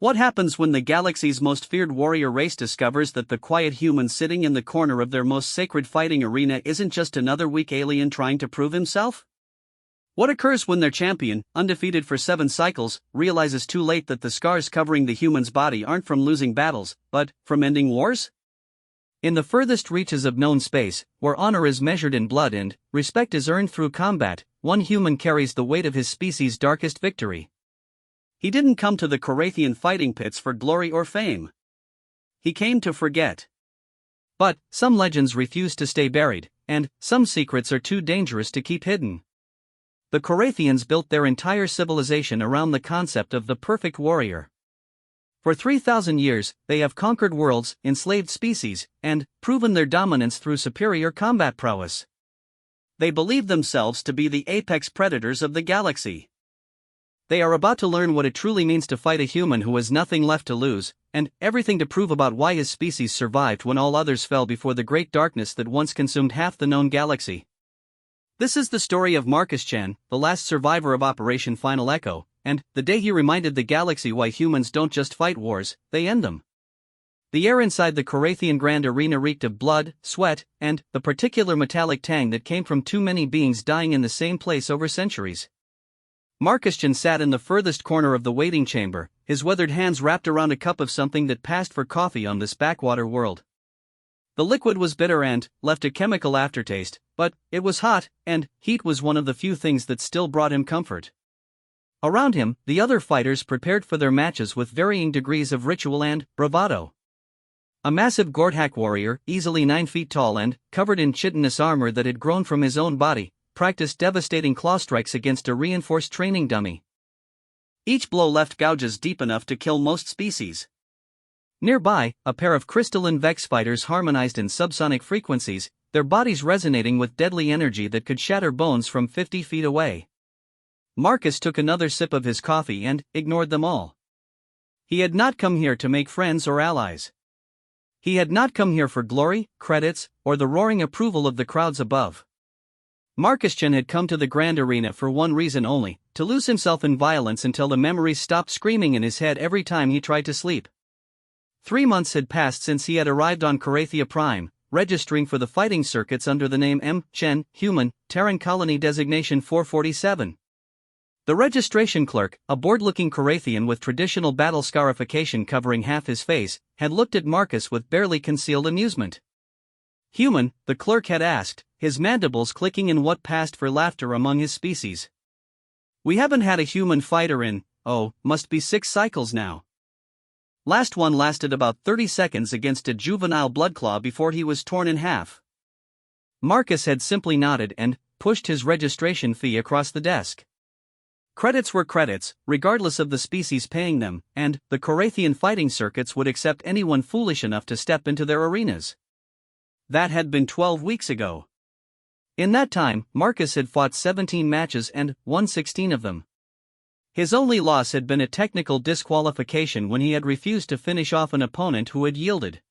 What happens when the galaxy's most feared warrior race discovers that the quiet human sitting in the corner of their most sacred fighting arena isn't just another weak alien trying to prove himself? What occurs when their champion, undefeated for 7 cycles, realizes too late that the scars covering the human's body aren't from losing battles, but from ending wars? In the furthest reaches of known space, where honor is measured in blood and respect is earned through combat, one human carries the weight of his species' darkest victory. He didn't come to the Korathian fighting pits for glory or fame. He came to forget. But some legends refuse to stay buried, and some secrets are too dangerous to keep hidden. The Korathians built their entire civilization around the concept of the perfect warrior. For 3,000 years, they have conquered worlds, enslaved species, and proven their dominance through superior combat prowess. They believe themselves to be the apex predators of the galaxy. They are about to learn what it truly means to fight a human who has nothing left to lose, and everything to prove about why his species survived when all others fell before the great darkness that once consumed half the known galaxy. This is the story of Marcus Chen, the last survivor of Operation Final Echo, and the day he reminded the galaxy why humans don't just fight wars, they end them. The air inside the Korathian Grand Arena reeked of blood, sweat, and the particular metallic tang that came from too many beings dying in the same place over centuries. Marcus Chen sat in the furthest corner of the waiting chamber, his weathered hands wrapped around a cup of something that passed for coffee on this backwater world. The liquid was bitter and left a chemical aftertaste, but it was hot, and heat was one of the few things that still brought him comfort. Around him, the other fighters prepared for their matches with varying degrees of ritual and bravado. A massive Gordhak warrior, easily 9 feet tall and covered in chitinous armor that had grown from his own body, practiced devastating claw strikes against a reinforced training dummy. Each blow left gouges deep enough to kill most species. Nearby, a pair of crystalline Vex fighters harmonized in subsonic frequencies, their bodies resonating with deadly energy that could shatter bones from 50 feet away. Marcus took another sip of his coffee and ignored them all. He had not come here to make friends or allies. He had not come here for glory, credits, or the roaring approval of the crowds above. Marcus Chen had come to the Grand Arena for one reason only, to lose himself in violence until the memories stopped screaming in his head every time he tried to sleep. 3 months had passed since he had arrived on HFY Prime, registering for the fighting circuits under the name M. Chen, Human, Terran Colony Designation 447. The registration clerk, a bored-looking Korathian with traditional battle scarification covering half his face, had looked at Marcus with barely concealed amusement. Human, the clerk had asked, his mandibles clicking in what passed for laughter among his species. We haven't had a human fighter in, must be 6 cycles now. Last one lasted about 30 seconds against a juvenile bloodclaw before he was torn in half. Marcus had simply nodded and pushed his registration fee across the desk. Credits were credits, regardless of the species paying them, and the Korathian fighting circuits would accept anyone foolish enough to step into their arenas. That had been 12 weeks ago. In that time, Marcus had fought 17 matches and won 16 of them. His only loss had been a technical disqualification when he had refused to finish off an opponent who had yielded.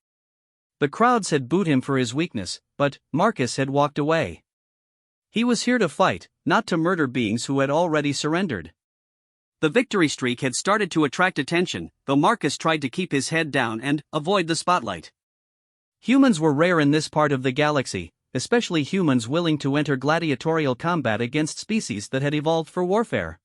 The crowds had booed him for his weakness, but Marcus had walked away. He was here to fight, not to murder beings who had already surrendered. The victory streak had started to attract attention, though Marcus tried to keep his head down and avoid the spotlight. Humans were rare in this part of the galaxy, especially humans willing to enter gladiatorial combat against species that had evolved for warfare.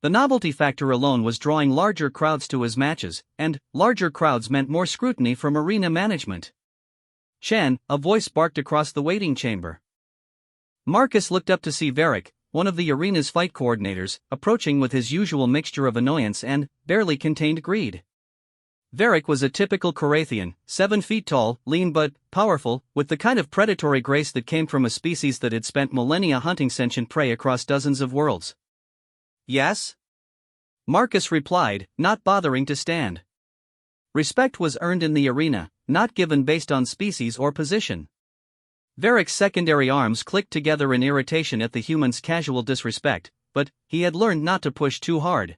The novelty factor alone was drawing larger crowds to his matches, and larger crowds meant more scrutiny from arena management. Chen, a voice barked across the waiting chamber. Marcus looked up to see Varric, one of the arena's fight coordinators, approaching with his usual mixture of annoyance and barely contained greed. Varric was a typical Korathian, 7 feet tall, lean but powerful, with the kind of predatory grace that came from a species that had spent millennia hunting sentient prey across dozens of worlds. Yes? Marcus replied, not bothering to stand. Respect was earned in the arena, not given based on species or position. Varric's secondary arms clicked together in irritation at the human's casual disrespect, but he had learned not to push too hard.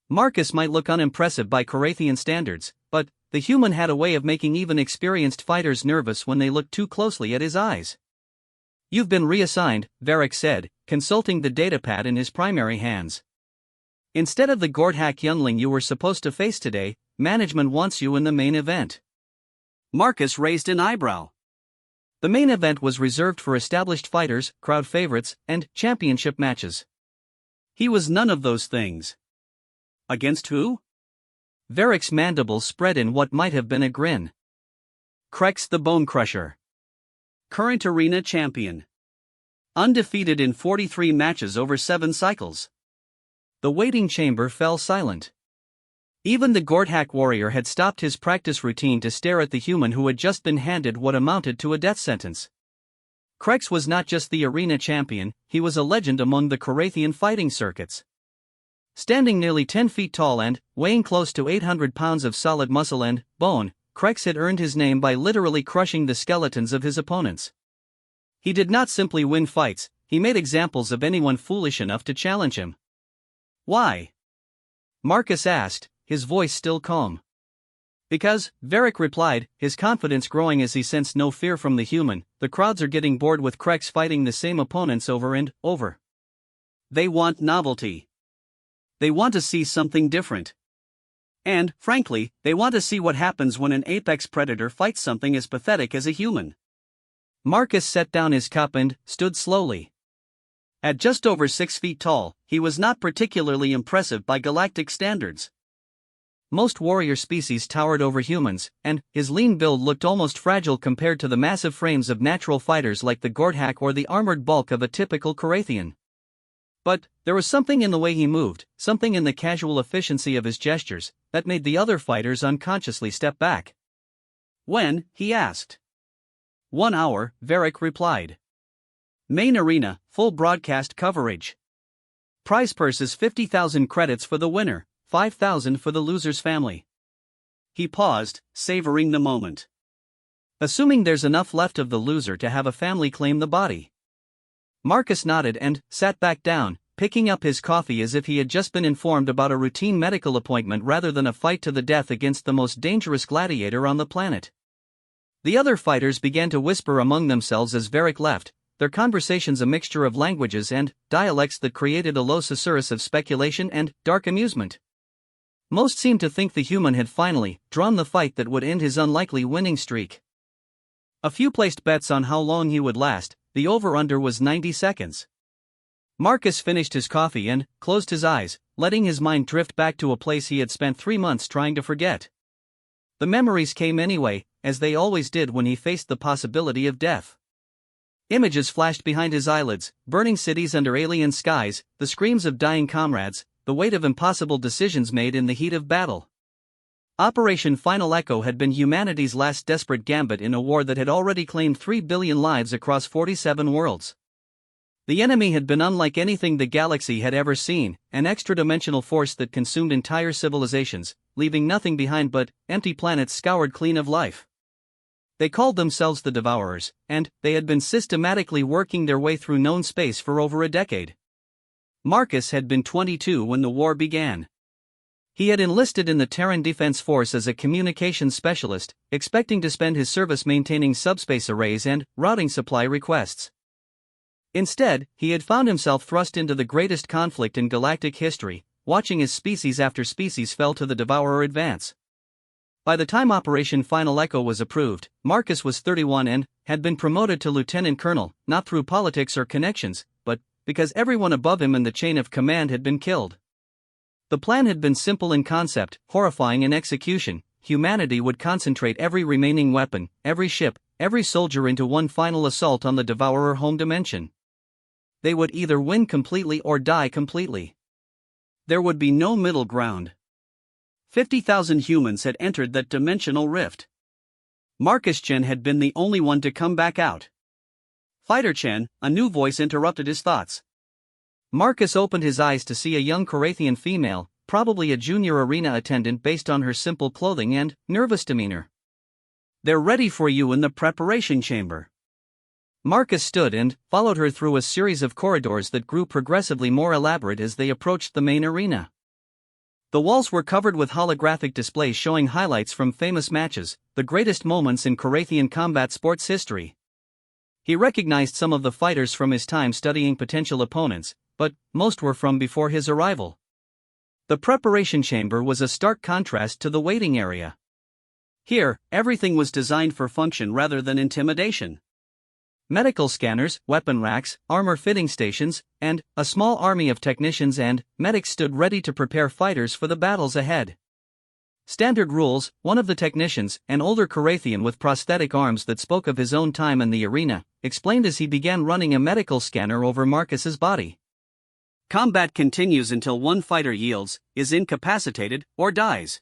Marcus might look unimpressive by Korathian standards, but the human had a way of making even experienced fighters nervous when they looked too closely at his eyes. You've been reassigned, Varric said, consulting the datapad in his primary hands. Instead of the Gordhack youngling you were supposed to face today, management wants you in the main event. Marcus raised an eyebrow. The main event was reserved for established fighters, crowd favorites, and championship matches. He was none of those things. Against who? Varric's mandibles spread in what might have been a grin. Krex the Bone Crusher. Current arena champion. Undefeated in 43 matches over 7 cycles. The waiting chamber fell silent. Even the Gordhack warrior had stopped his practice routine to stare at the human who had just been handed what amounted to a death sentence. Krex was not just the arena champion, he was a legend among the Carathian fighting circuits. Standing nearly 10 feet tall and weighing close to 800 pounds of solid muscle and bone, Krex had earned his name by literally crushing the skeletons of his opponents. He did not simply win fights, he made examples of anyone foolish enough to challenge him. Why? Marcus asked, his voice still calm. Because, Varric replied, his confidence growing as he sensed no fear from the human. The crowds are getting bored with Krex fighting the same opponents over and over. They want novelty. They want to see something different. And, frankly, they want to see what happens when an apex predator fights something as pathetic as a human. Marcus set down his cup and stood slowly. At just over 6 feet tall, he was not particularly impressive by galactic standards. Most warrior species towered over humans, and his lean build looked almost fragile compared to the massive frames of natural fighters like the Gordhack or the armored bulk of a typical Carathian. But there was something in the way he moved, something in the casual efficiency of his gestures, that made the other fighters unconsciously step back. When, he asked. 1 hour, Varric replied. Main arena, full broadcast coverage. Prize purse is 50,000 credits for the winner, 5,000 for the loser's family. He paused, savoring the moment. Assuming there's enough left of the loser to have a family claim the body. Marcus nodded and sat back down, picking up his coffee as if he had just been informed about a routine medical appointment rather than a fight to the death against the most dangerous gladiator on the planet. The other fighters began to whisper among themselves as Varric left, their conversations a mixture of languages and dialects that created a low susurrus of speculation and dark amusement. Most seemed to think the human had finally drawn the fight that would end his unlikely winning streak. A few placed bets on how long he would last. The over-under was 90 seconds. Marcus finished his coffee and closed his eyes, letting his mind drift back to a place he had spent 3 months trying to forget. The memories came anyway, as they always did when he faced the possibility of death. Images flashed behind his eyelids, burning cities under alien skies, the screams of dying comrades, the weight of impossible decisions made in the heat of battle. Operation Final Echo had been humanity's last desperate gambit in a war that had already claimed 3 billion lives across 47 worlds. The enemy had been unlike anything the galaxy had ever seen, an extra-dimensional force that consumed entire civilizations, leaving nothing behind but empty planets scoured clean of life. They called themselves the Devourers, and they had been systematically working their way through known space for over a decade. Marcus had been 22 when the war began. He had enlisted in the Terran Defense Force as a communications specialist, expecting to spend his service maintaining subspace arrays and routing supply requests. Instead, he had found himself thrust into the greatest conflict in galactic history, watching as species after species fell to the Devourer advance. By the time Operation Final Echo was approved, Marcus was 31 and had been promoted to lieutenant colonel, not through politics or connections, but because everyone above him in the chain of command had been killed. The plan had been simple in concept, horrifying in execution. Humanity would concentrate every remaining weapon, every ship, every soldier into one final assault on the Devourer home dimension. They would either win completely or die completely. There would be no middle ground. 50,000 humans had entered that dimensional rift. Marcus Chen had been the only one to come back out. Fighter Chen, a new voice interrupted his thoughts. Marcus opened his eyes to see a young Carathian female, probably a junior arena attendant based on her simple clothing and nervous demeanor. They're ready for you in the preparation chamber. Marcus stood and followed her through a series of corridors that grew progressively more elaborate as they approached the main arena. The walls were covered with holographic displays showing highlights from famous matches, the greatest moments in Carathian combat sports history. He recognized some of the fighters from his time studying potential opponents, but most were from before his arrival. The preparation chamber was a stark contrast to the waiting area. Here, everything was designed for function rather than intimidation. Medical scanners, weapon racks, armor fitting stations, and a small army of technicians and medics stood ready to prepare fighters for the battles ahead. Standard rules, one of the technicians, an older Carathian with prosthetic arms that spoke of his own time in the arena, explained as he began running a medical scanner over Marcus's body. Combat continues until one fighter yields, is incapacitated, or dies.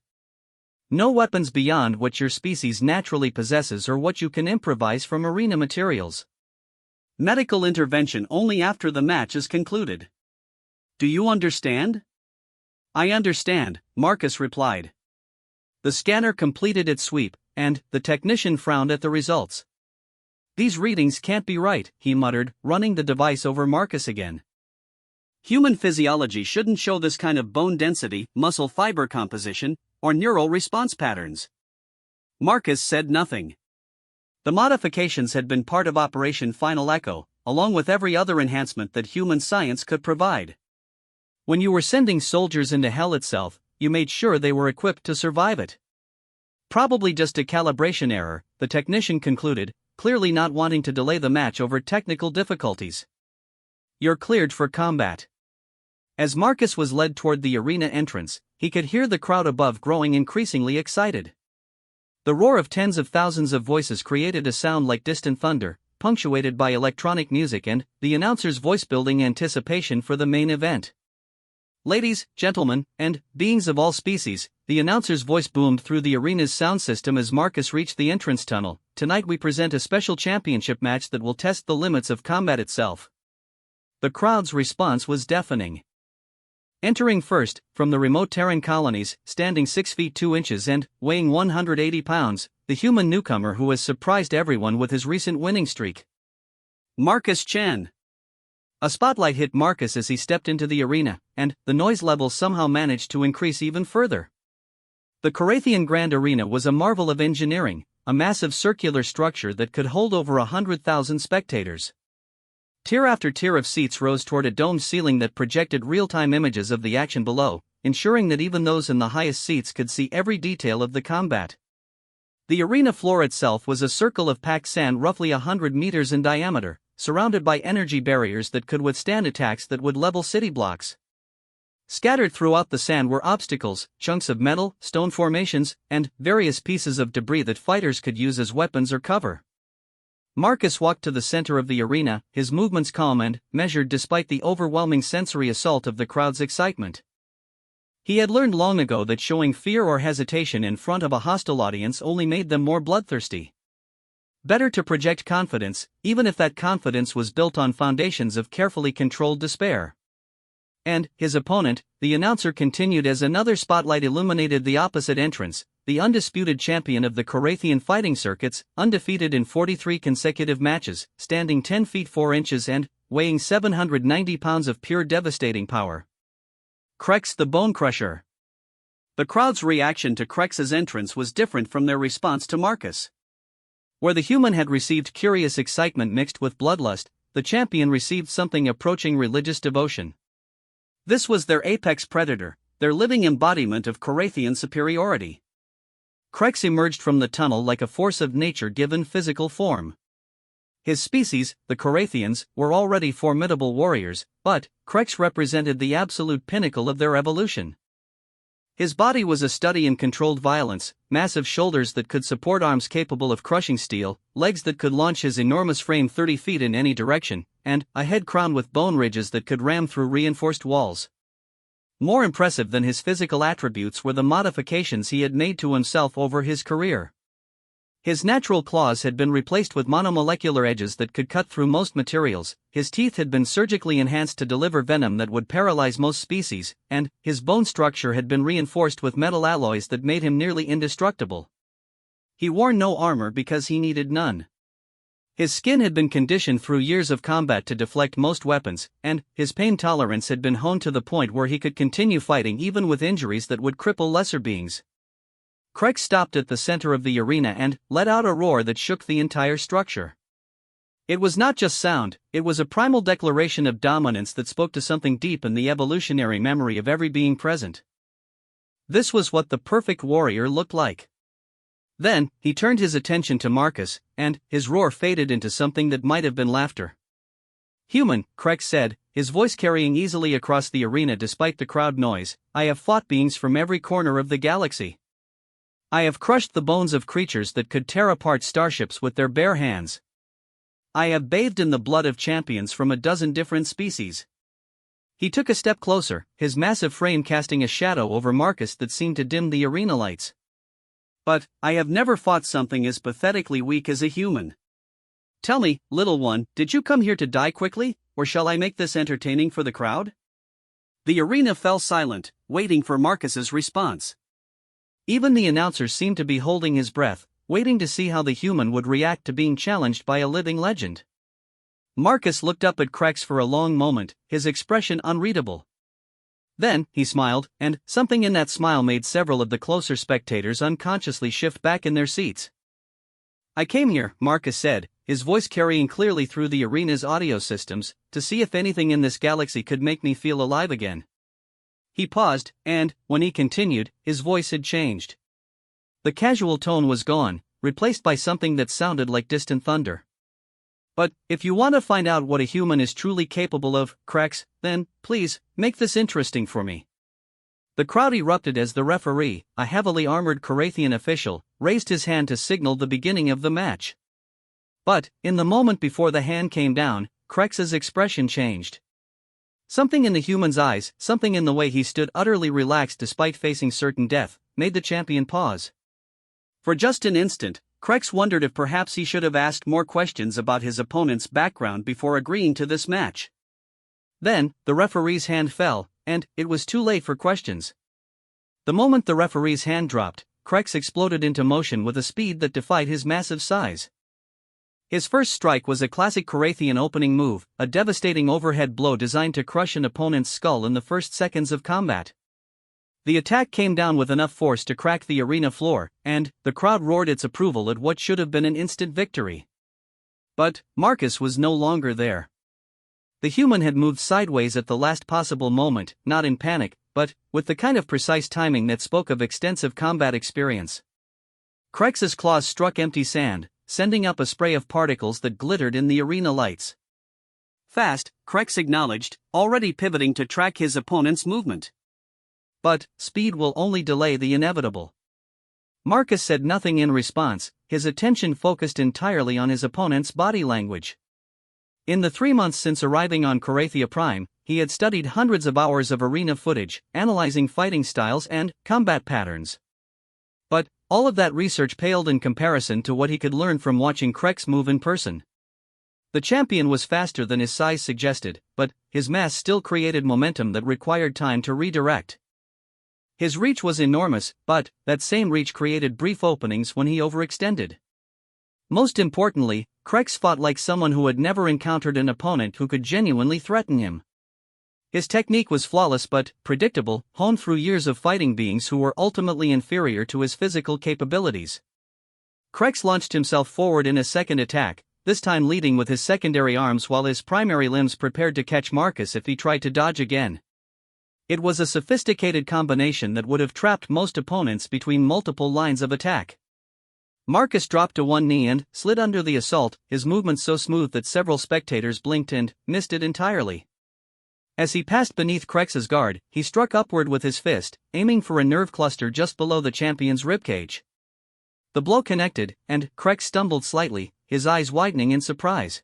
No weapons beyond what your species naturally possesses or what you can improvise from arena materials. Medical intervention only after the match is concluded. Do you understand? I understand, Marcus replied. The scanner completed its sweep, and the technician frowned at the results. These readings can't be right, he muttered, running the device over Marcus again. Human physiology shouldn't show this kind of bone density, muscle fiber composition, or neural response patterns. Marcus said nothing. The modifications had been part of Operation Final Echo, along with every other enhancement that human science could provide. When you were sending soldiers into hell itself, you made sure they were equipped to survive it. Probably just a calibration error, the technician concluded, clearly not wanting to delay the match over technical difficulties. You're cleared for combat. As Marcus was led toward the arena entrance, he could hear the crowd above growing increasingly excited. The roar of tens of thousands of voices created a sound like distant thunder, punctuated by electronic music and the announcer's voice building anticipation for the main event. Ladies, gentlemen, and beings of all species, the announcer's voice boomed through the arena's sound system as Marcus reached the entrance tunnel. Tonight we present a special championship match that will test the limits of combat itself. The crowd's response was deafening. Entering first, from the remote Terran colonies, standing 6 feet 2 inches and weighing 180 pounds, the human newcomer who has surprised everyone with his recent winning streak. Marcus Chen. A spotlight hit Marcus as he stepped into the arena, and the noise level somehow managed to increase even further. The Carathian Grand Arena was a marvel of engineering, a massive circular structure that could hold over 100,000 spectators. Tier after tier of seats rose toward a domed ceiling that projected real-time images of the action below, ensuring that even those in the highest seats could see every detail of the combat. The arena floor itself was a circle of packed sand roughly 100 meters in diameter, surrounded by energy barriers that could withstand attacks that would level city blocks. Scattered throughout the sand were obstacles, chunks of metal, stone formations, and various pieces of debris that fighters could use as weapons or cover. Marcus walked to the center of the arena, his movements calm and measured despite the overwhelming sensory assault of the crowd's excitement. He had learned long ago that showing fear or hesitation in front of a hostile audience only made them more bloodthirsty. Better to project confidence, even if that confidence was built on foundations of carefully controlled despair. And his opponent, the announcer, continued as another spotlight illuminated the opposite entrance, the undisputed champion of the Carathian fighting circuits, undefeated in 43 consecutive matches, standing 10 feet 4 inches and weighing 790 pounds of pure devastating power. Krex the Bone Crusher. The crowd's reaction to Krex's entrance was different from their response to Marcus. Where the human had received curious excitement mixed with bloodlust, the champion received something approaching religious devotion. This was their apex predator, their living embodiment of Carathian superiority. Krex emerged from the tunnel like a force of nature given physical form. His species, the Carathians, were already formidable warriors, but Krex represented the absolute pinnacle of their evolution. His body was a study in controlled violence, massive shoulders that could support arms capable of crushing steel, legs that could launch his enormous frame 30 feet in any direction, and a head crowned with bone ridges that could ram through reinforced walls. More impressive than his physical attributes were the modifications he had made to himself over his career. His natural claws had been replaced with monomolecular edges that could cut through most materials, his teeth had been surgically enhanced to deliver venom that would paralyze most species, and his bone structure had been reinforced with metal alloys that made him nearly indestructible. He wore no armor because he needed none. His skin had been conditioned through years of combat to deflect most weapons, and his pain tolerance had been honed to the point where he could continue fighting even with injuries that would cripple lesser beings. Krex stopped at the center of the arena and let out a roar that shook the entire structure. It was not just sound, it was a primal declaration of dominance that spoke to something deep in the evolutionary memory of every being present. This was what the perfect warrior looked like. Then, he turned his attention to Marcus, and his roar faded into something that might have been laughter. "Human," Krex said, his voice carrying easily across the arena despite the crowd noise, "I have fought beings from every corner of the galaxy. I have crushed the bones of creatures that could tear apart starships with their bare hands. I have bathed in the blood of champions from a dozen different species." He took a step closer, his massive frame casting a shadow over Marcus that seemed to dim the arena lights. "But I have never fought something as pathetically weak as a human. Tell me, little one, did you come here to die quickly, or shall I make this entertaining for the crowd?" The arena fell silent, waiting for Marcus's response. Even the announcer seemed to be holding his breath, waiting to see how the human would react to being challenged by a living legend. Marcus looked up at Krex for a long moment, his expression unreadable. Then, he smiled, and something in that smile made several of the closer spectators unconsciously shift back in their seats. "I came here," Marcus said, his voice carrying clearly through the arena's audio systems, "to see if anything in this galaxy could make me feel alive again." He paused, and, when he continued, his voice had changed. The casual tone was gone, replaced by something that sounded like distant thunder. "But, if you want to find out what a human is truly capable of, Krex, then, please, make this interesting for me." The crowd erupted as the referee, a heavily armored Carathian official, raised his hand to signal the beginning of the match. But, in the moment before the hand came down, Krex's expression changed. Something in the human's eyes, something in the way he stood utterly relaxed despite facing certain death, made the champion pause. For just an instant, Krex wondered if perhaps he should have asked more questions about his opponent's background before agreeing to this match. Then, the referee's hand fell, and it was too late for questions. The moment the referee's hand dropped, Krex exploded into motion with a speed that defied his massive size. His first strike was a classic Carathian opening move, a devastating overhead blow designed to crush an opponent's skull in the first seconds of combat. The attack came down with enough force to crack the arena floor, and the crowd roared its approval at what should have been an instant victory. But Marcus was no longer there. The human had moved sideways at the last possible moment, not in panic, but with the kind of precise timing that spoke of extensive combat experience. Krex's claws struck empty sand, sending up a spray of particles that glittered in the arena lights. "Fast," Krex acknowledged, already pivoting to track his opponent's movement. "But speed will only delay the inevitable." Marcus said nothing in response, his attention focused entirely on his opponent's body language. In the 3 months since arriving on HFY Prime, he had studied hundreds of hours of arena footage, analyzing fighting styles and combat patterns. But all of that research paled in comparison to what he could learn from watching Krex move in person. The champion was faster than his size suggested, but his mass still created momentum that required time to redirect. His reach was enormous, but that same reach created brief openings when he overextended. Most importantly, Krex fought like someone who had never encountered an opponent who could genuinely threaten him. His technique was flawless but predictable, honed through years of fighting beings who were ultimately inferior to his physical capabilities. Krex launched himself forward in a second attack, this time leading with his secondary arms while his primary limbs prepared to catch Marcus if he tried to dodge again. It was a sophisticated combination that would have trapped most opponents between multiple lines of attack. Marcus dropped to one knee and slid under the assault, his movements so smooth that several spectators blinked and missed it entirely. As he passed beneath Krex's guard, he struck upward with his fist, aiming for a nerve cluster just below the champion's ribcage. The blow connected, and Krex stumbled slightly, his eyes widening in surprise.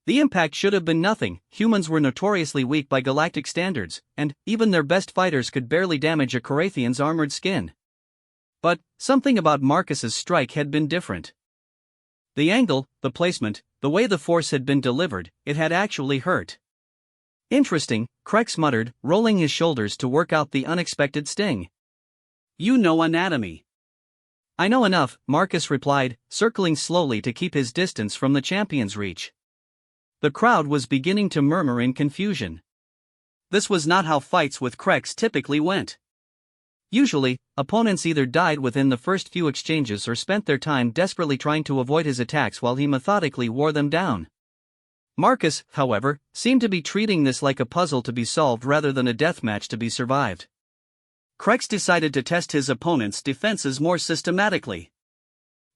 The impact should have been nothing. Humans were notoriously weak by galactic standards, and even their best fighters could barely damage a Carathian's armored skin. But something about Marcus's strike had been different. The angle, the placement, the way the force had been delivered, it had actually hurt. "Interesting," Krex muttered, rolling his shoulders to work out the unexpected sting. "You know anatomy." "I know enough," Marcus replied, circling slowly to keep his distance from the champion's reach. The crowd was beginning to murmur in confusion. This was not how fights with Krex typically went. Usually, opponents either died within the first few exchanges or spent their time desperately trying to avoid his attacks while he methodically wore them down. Marcus, however, seemed to be treating this like a puzzle to be solved rather than a deathmatch to be survived. Krex decided to test his opponent's defenses more systematically.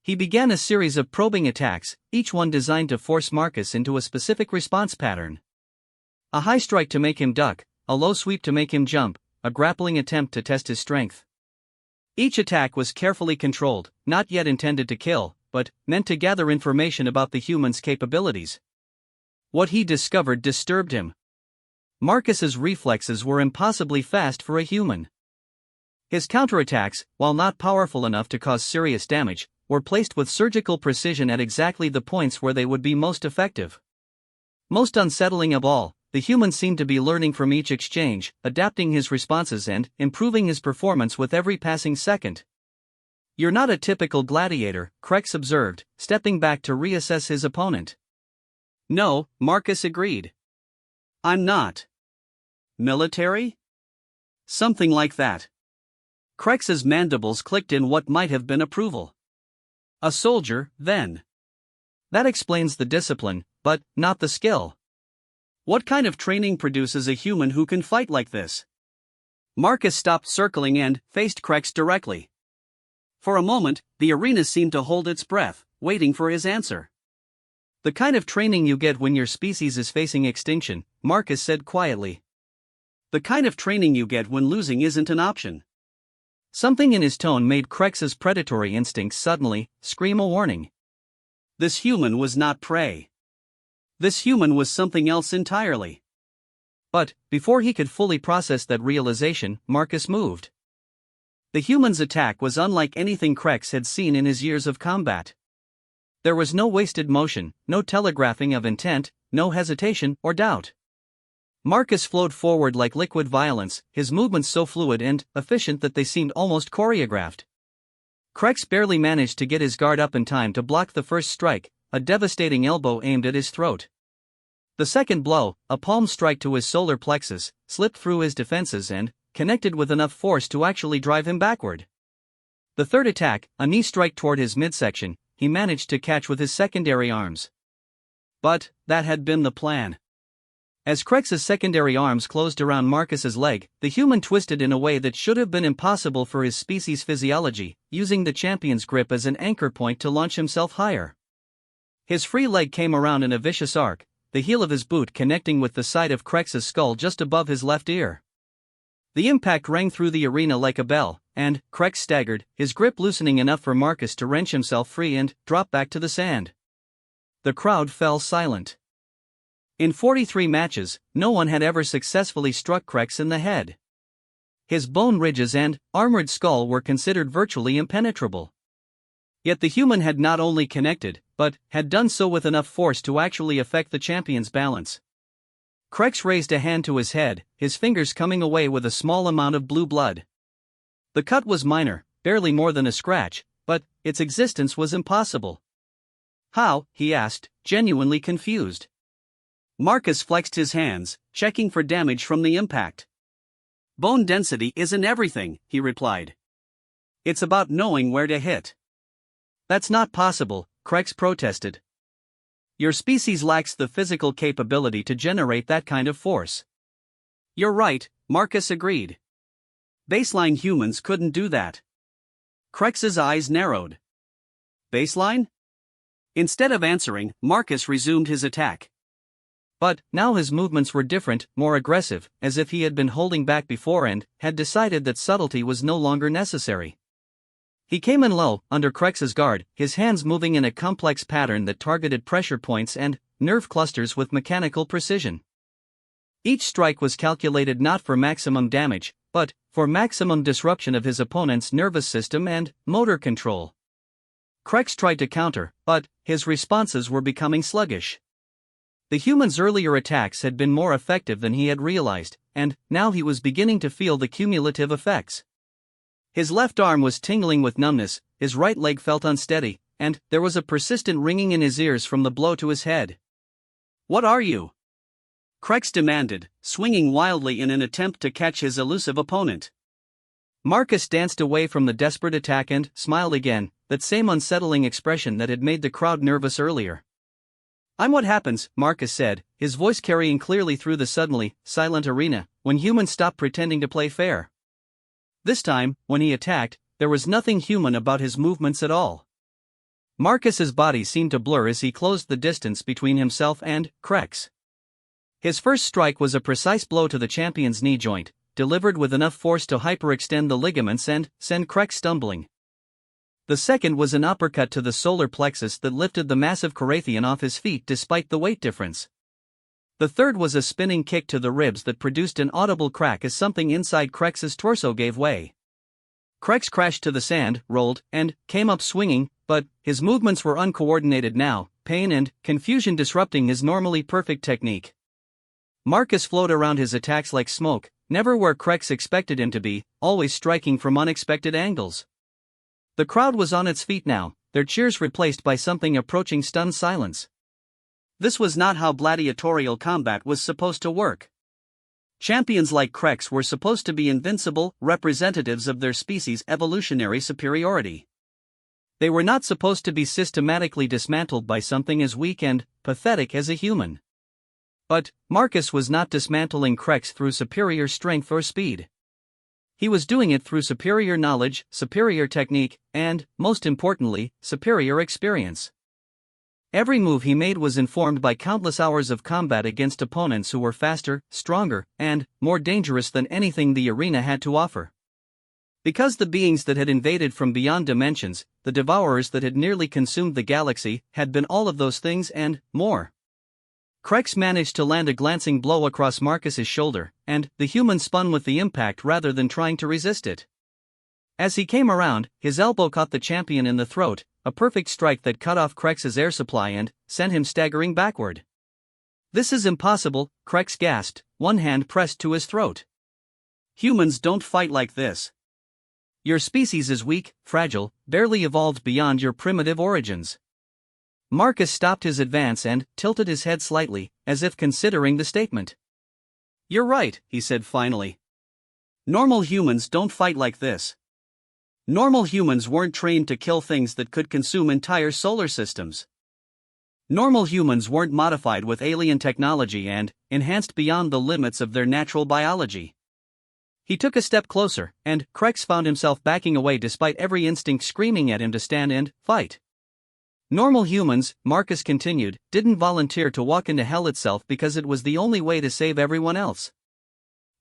He began a series of probing attacks, each one designed to force Marcus into a specific response pattern. A high strike to make him duck, a low sweep to make him jump, a grappling attempt to test his strength. Each attack was carefully controlled, not yet intended to kill, but meant to gather information about the human's capabilities. What he discovered disturbed him. Marcus's reflexes were impossibly fast for a human. His counterattacks, while not powerful enough to cause serious damage, were placed with surgical precision at exactly the points where they would be most effective. Most unsettling of all, the human seemed to be learning from each exchange, adapting his responses and improving his performance with every passing second. "You're not a typical gladiator," Krex observed, stepping back to reassess his opponent. "No," Marcus agreed. "I'm not. Military? Something like that." Krex's mandibles clicked in what might have been approval. "A soldier, then. That explains the discipline, but not the skill. What kind of training produces a human who can fight like this?" Marcus stopped circling and faced Krex directly. For a moment, the arena seemed to hold its breath, waiting for his answer. "The kind of training you get when your species is facing extinction," Marcus said quietly. "The kind of training you get when losing isn't an option." Something in his tone made Krex's predatory instincts suddenly scream a warning. This human was not prey. This human was something else entirely. But, before he could fully process that realization, Marcus moved. The human's attack was unlike anything Krex had seen in his years of combat. There was no wasted motion, no telegraphing of intent, no hesitation or doubt. Marcus flowed forward like liquid violence, his movements so fluid and efficient that they seemed almost choreographed. Krex barely managed to get his guard up in time to block the first strike, a devastating elbow aimed at his throat. The second blow, a palm strike to his solar plexus, slipped through his defenses and connected with enough force to actually drive him backward. The third attack, a knee strike toward his midsection, he managed to catch with his secondary arms. But that had been the plan. As Krex's secondary arms closed around Marcus's leg, the human twisted in a way that should have been impossible for his species' physiology, using the champion's grip as an anchor point to launch himself higher. His free leg came around in a vicious arc, the heel of his boot connecting with the side of Krex's skull just above his left ear. The impact rang through the arena like a bell, and Krex staggered, his grip loosening enough for Marcus to wrench himself free and drop back to the sand. The crowd fell silent. In 43 matches, no one had ever successfully struck Krex in the head. His bone ridges and armored skull were considered virtually impenetrable. Yet the human had not only connected, but had done so with enough force to actually affect the champion's balance. Krex raised a hand to his head, his fingers coming away with a small amount of blue blood. The cut was minor, barely more than a scratch, but its existence was impossible. "How?" he asked, genuinely confused. Marcus flexed his hands, checking for damage from the impact. "Bone density isn't everything," he replied. "It's about knowing where to hit." "That's not possible," Krex protested. "Your species lacks the physical capability to generate that kind of force." "You're right," Marcus agreed. "Baseline humans couldn't do that." Krex's eyes narrowed. "Baseline?" Instead of answering, Marcus resumed his attack. But now his movements were different, more aggressive, as if he had been holding back before and had decided that subtlety was no longer necessary. He came in low, under Krex's guard, his hands moving in a complex pattern that targeted pressure points and nerve clusters with mechanical precision. Each strike was calculated not for maximum damage, but for maximum disruption of his opponent's nervous system and motor control. Krex tried to counter, but his responses were becoming sluggish. The human's earlier attacks had been more effective than he had realized, and now he was beginning to feel the cumulative effects. His left arm was tingling with numbness, his right leg felt unsteady, and there was a persistent ringing in his ears from the blow to his head. "What are you?" Krex demanded, swinging wildly in an attempt to catch his elusive opponent. Marcus danced away from the desperate attack and smiled again, that same unsettling expression that had made the crowd nervous earlier. "I'm what happens," Marcus said, his voice carrying clearly through the suddenly silent arena, "when humans stop pretending to play fair. This time, when he attacked, there was nothing human about his movements at all. Marcus's body seemed to blur as he closed the distance between himself and Krex. His first strike was a precise blow to the champion's knee joint, delivered with enough force to hyperextend the ligaments and send Krex stumbling. The second was an uppercut to the solar plexus that lifted the massive Korathian off his feet despite the weight difference. The third was a spinning kick to the ribs that produced an audible crack as something inside Krex's torso gave way. Krex crashed to the sand, rolled, and came up swinging, but his movements were uncoordinated now, pain and confusion disrupting his normally perfect technique. Marcus flowed around his attacks like smoke, never where Krex expected him to be, always striking from unexpected angles. The crowd was on its feet now, their cheers replaced by something approaching stunned silence. This was not how gladiatorial combat was supposed to work. Champions like Krex were supposed to be invincible representatives of their species' evolutionary superiority. They were not supposed to be systematically dismantled by something as weak and pathetic as a human. But Marcus was not dismantling Krex through superior strength or speed. He was doing it through superior knowledge, superior technique, and, most importantly, superior experience. Every move he made was informed by countless hours of combat against opponents who were faster, stronger, and more dangerous than anything the arena had to offer. Because the beings that had invaded from beyond dimensions, the devourers that had nearly consumed the galaxy, had been all of those things and more. Krex managed to land a glancing blow across Marcus's shoulder, and the human spun with the impact rather than trying to resist it. As he came around, his elbow caught the champion in the throat, a perfect strike that cut off Krex's air supply and sent him staggering backward. "This is impossible," Krex gasped, one hand pressed to his throat. "Humans don't fight like this. Your species is weak, fragile, barely evolved beyond your primitive origins." Marcus stopped his advance and tilted his head slightly, as if considering the statement. "You're right," he said finally. "Normal humans don't fight like this. Normal humans weren't trained to kill things that could consume entire solar systems. Normal humans weren't modified with alien technology and enhanced beyond the limits of their natural biology." He took a step closer, and Krex found himself backing away despite every instinct screaming at him to stand and fight. "Normal humans," Marcus continued, "didn't volunteer to walk into hell itself because it was the only way to save everyone else."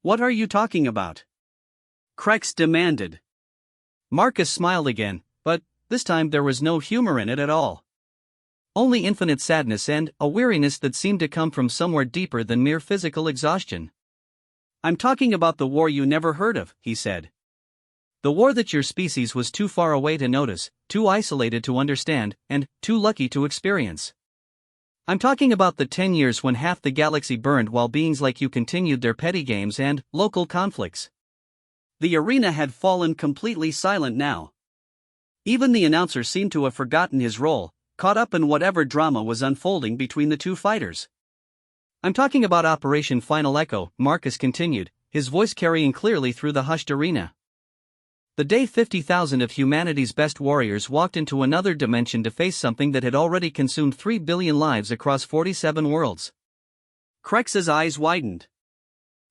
"What are you talking about?" Krex demanded. Marcus smiled again, but this time there was no humor in it at all. Only infinite sadness and a weariness that seemed to come from somewhere deeper than mere physical exhaustion. "I'm talking about the war you never heard of," he said. "The war that your species was too far away to notice, too isolated to understand, and too lucky to experience. I'm talking about the 10 years when half the galaxy burned while beings like you continued their petty games and local conflicts." The arena had fallen completely silent now. Even the announcer seemed to have forgotten his role, caught up in whatever drama was unfolding between the two fighters. "I'm talking about Operation Final Echo," Marcus continued, his voice carrying clearly through the hushed arena. "The day 50,000 of humanity's best warriors walked into another dimension to face something that had already consumed 3 billion lives across 47 worlds." Krex's eyes widened.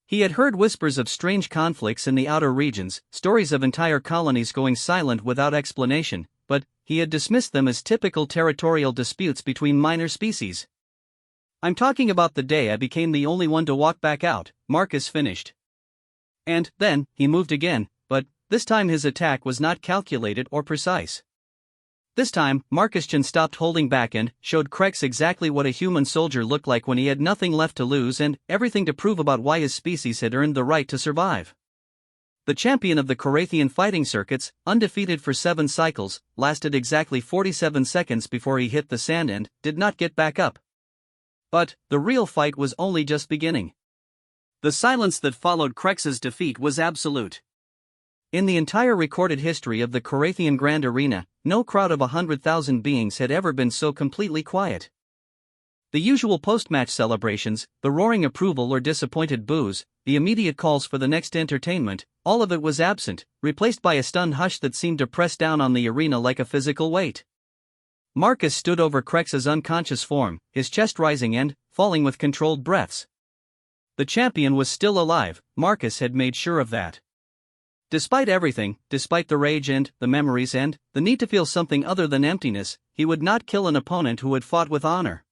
He had heard whispers of strange conflicts in the outer regions, stories of entire colonies going silent without explanation, but he had dismissed them as typical territorial disputes between minor species. "I'm talking about the day I became the only one to walk back out," Marcus finished. And then, he moved again, but this time his attack was not calculated or precise. This time, Marcus Chan stopped holding back and showed Krex exactly what a human soldier looked like when he had nothing left to lose and everything to prove about why his species had earned the right to survive. The champion of the Korathian fighting circuits, undefeated for 7 cycles, lasted exactly 47 seconds before he hit the sand and did not get back up. But the real fight was only just beginning. The silence that followed Krex's defeat was absolute. In the entire recorded history of the Korathian Grand Arena, no crowd of 100,000 beings had ever been so completely quiet. The usual post-match celebrations, the roaring approval or disappointed boos, the immediate calls for the next entertainment, all of it was absent, replaced by a stunned hush that seemed to press down on the arena like a physical weight. Marcus stood over Krex's unconscious form, his chest rising and falling with controlled breaths. The champion was still alive, Marcus had made sure of that. Despite everything, despite the rage and the memories and the need to feel something other than emptiness, he would not kill an opponent who had fought with honor.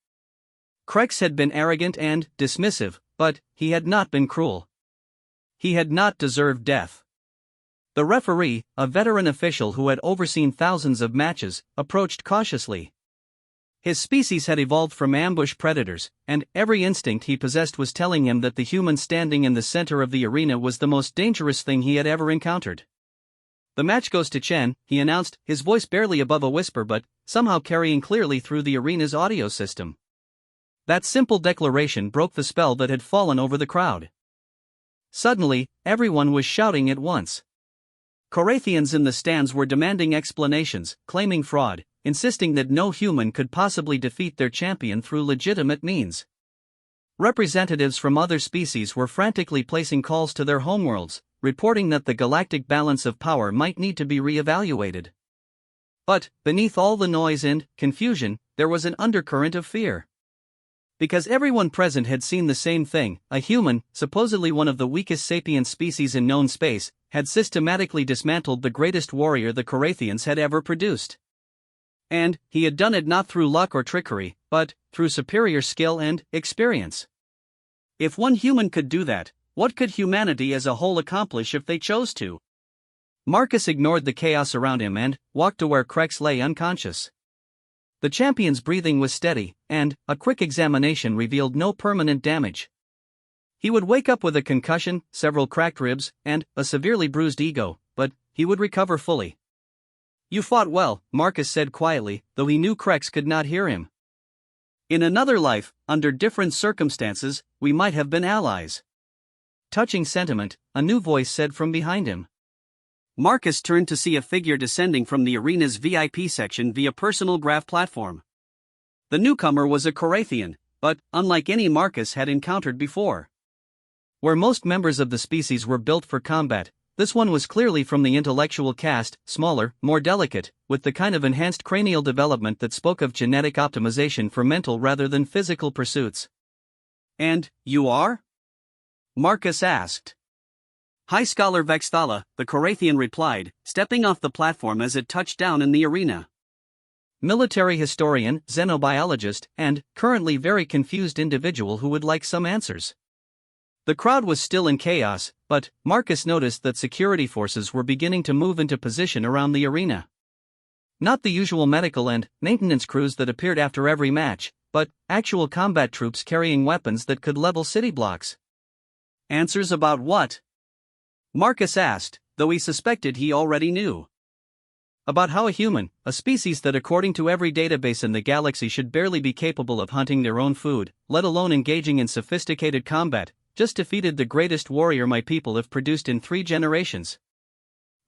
Krex had been arrogant and dismissive, but he had not been cruel. He had not deserved death. The referee, a veteran official who had overseen thousands of matches, approached cautiously. His species had evolved from ambush predators, and every instinct he possessed was telling him that the human standing in the center of the arena was the most dangerous thing he had ever encountered. "The match goes to Chen," he announced, his voice barely above a whisper but somehow carrying clearly through the arena's audio system. That simple declaration broke the spell that had fallen over the crowd. Suddenly, everyone was shouting at once. Korathians in the stands were demanding explanations, claiming fraud, insisting that no human could possibly defeat their champion through legitimate means. Representatives from other species were frantically placing calls to their homeworlds, reporting that the galactic balance of power might need to be re-evaluated. But, beneath all the noise and confusion, there was an undercurrent of fear. Because everyone present had seen the same thing, a human, supposedly one of the weakest sapient species in known space, had systematically dismantled the greatest warrior the Korathians had ever produced. And he had done it not through luck or trickery, but through superior skill and experience. If one human could do that, what could humanity as a whole accomplish if they chose to? Marcus ignored the chaos around him and walked to where Krex lay unconscious. The champion's breathing was steady, and a quick examination revealed no permanent damage. He would wake up with a concussion, several cracked ribs, and a severely bruised ego, but he would recover fully. "You fought well," Marcus said quietly, though he knew Krex could not hear him. "In another life, under different circumstances, we might have been allies." Touching sentiment, a new voice said from behind him. Marcus turned to see a figure descending from the arena's VIP section via personal graph platform. The newcomer was a Korathian, but unlike any Marcus had encountered before. Where most members of the species were built for combat, this one was clearly from the intellectual caste, smaller, more delicate, with the kind of enhanced cranial development that spoke of genetic optimization for mental rather than physical pursuits. "And you are?" Marcus asked. "High Scholar Vexthala," the Korathian replied, stepping off the platform as it touched down in the arena. Military historian, xenobiologist, and currently very confused individual who would like some answers. The crowd was still in chaos, but Marcus noticed that security forces were beginning to move into position around the arena. Not the usual medical and maintenance crews that appeared after every match, but actual combat troops carrying weapons that could level city blocks. "Answers about what?" Marcus asked, though he suspected he already knew. About how a human, a species that according to every database in the galaxy should barely be capable of hunting their own food, let alone engaging in sophisticated combat, just defeated the greatest warrior my people have produced in 3 generations.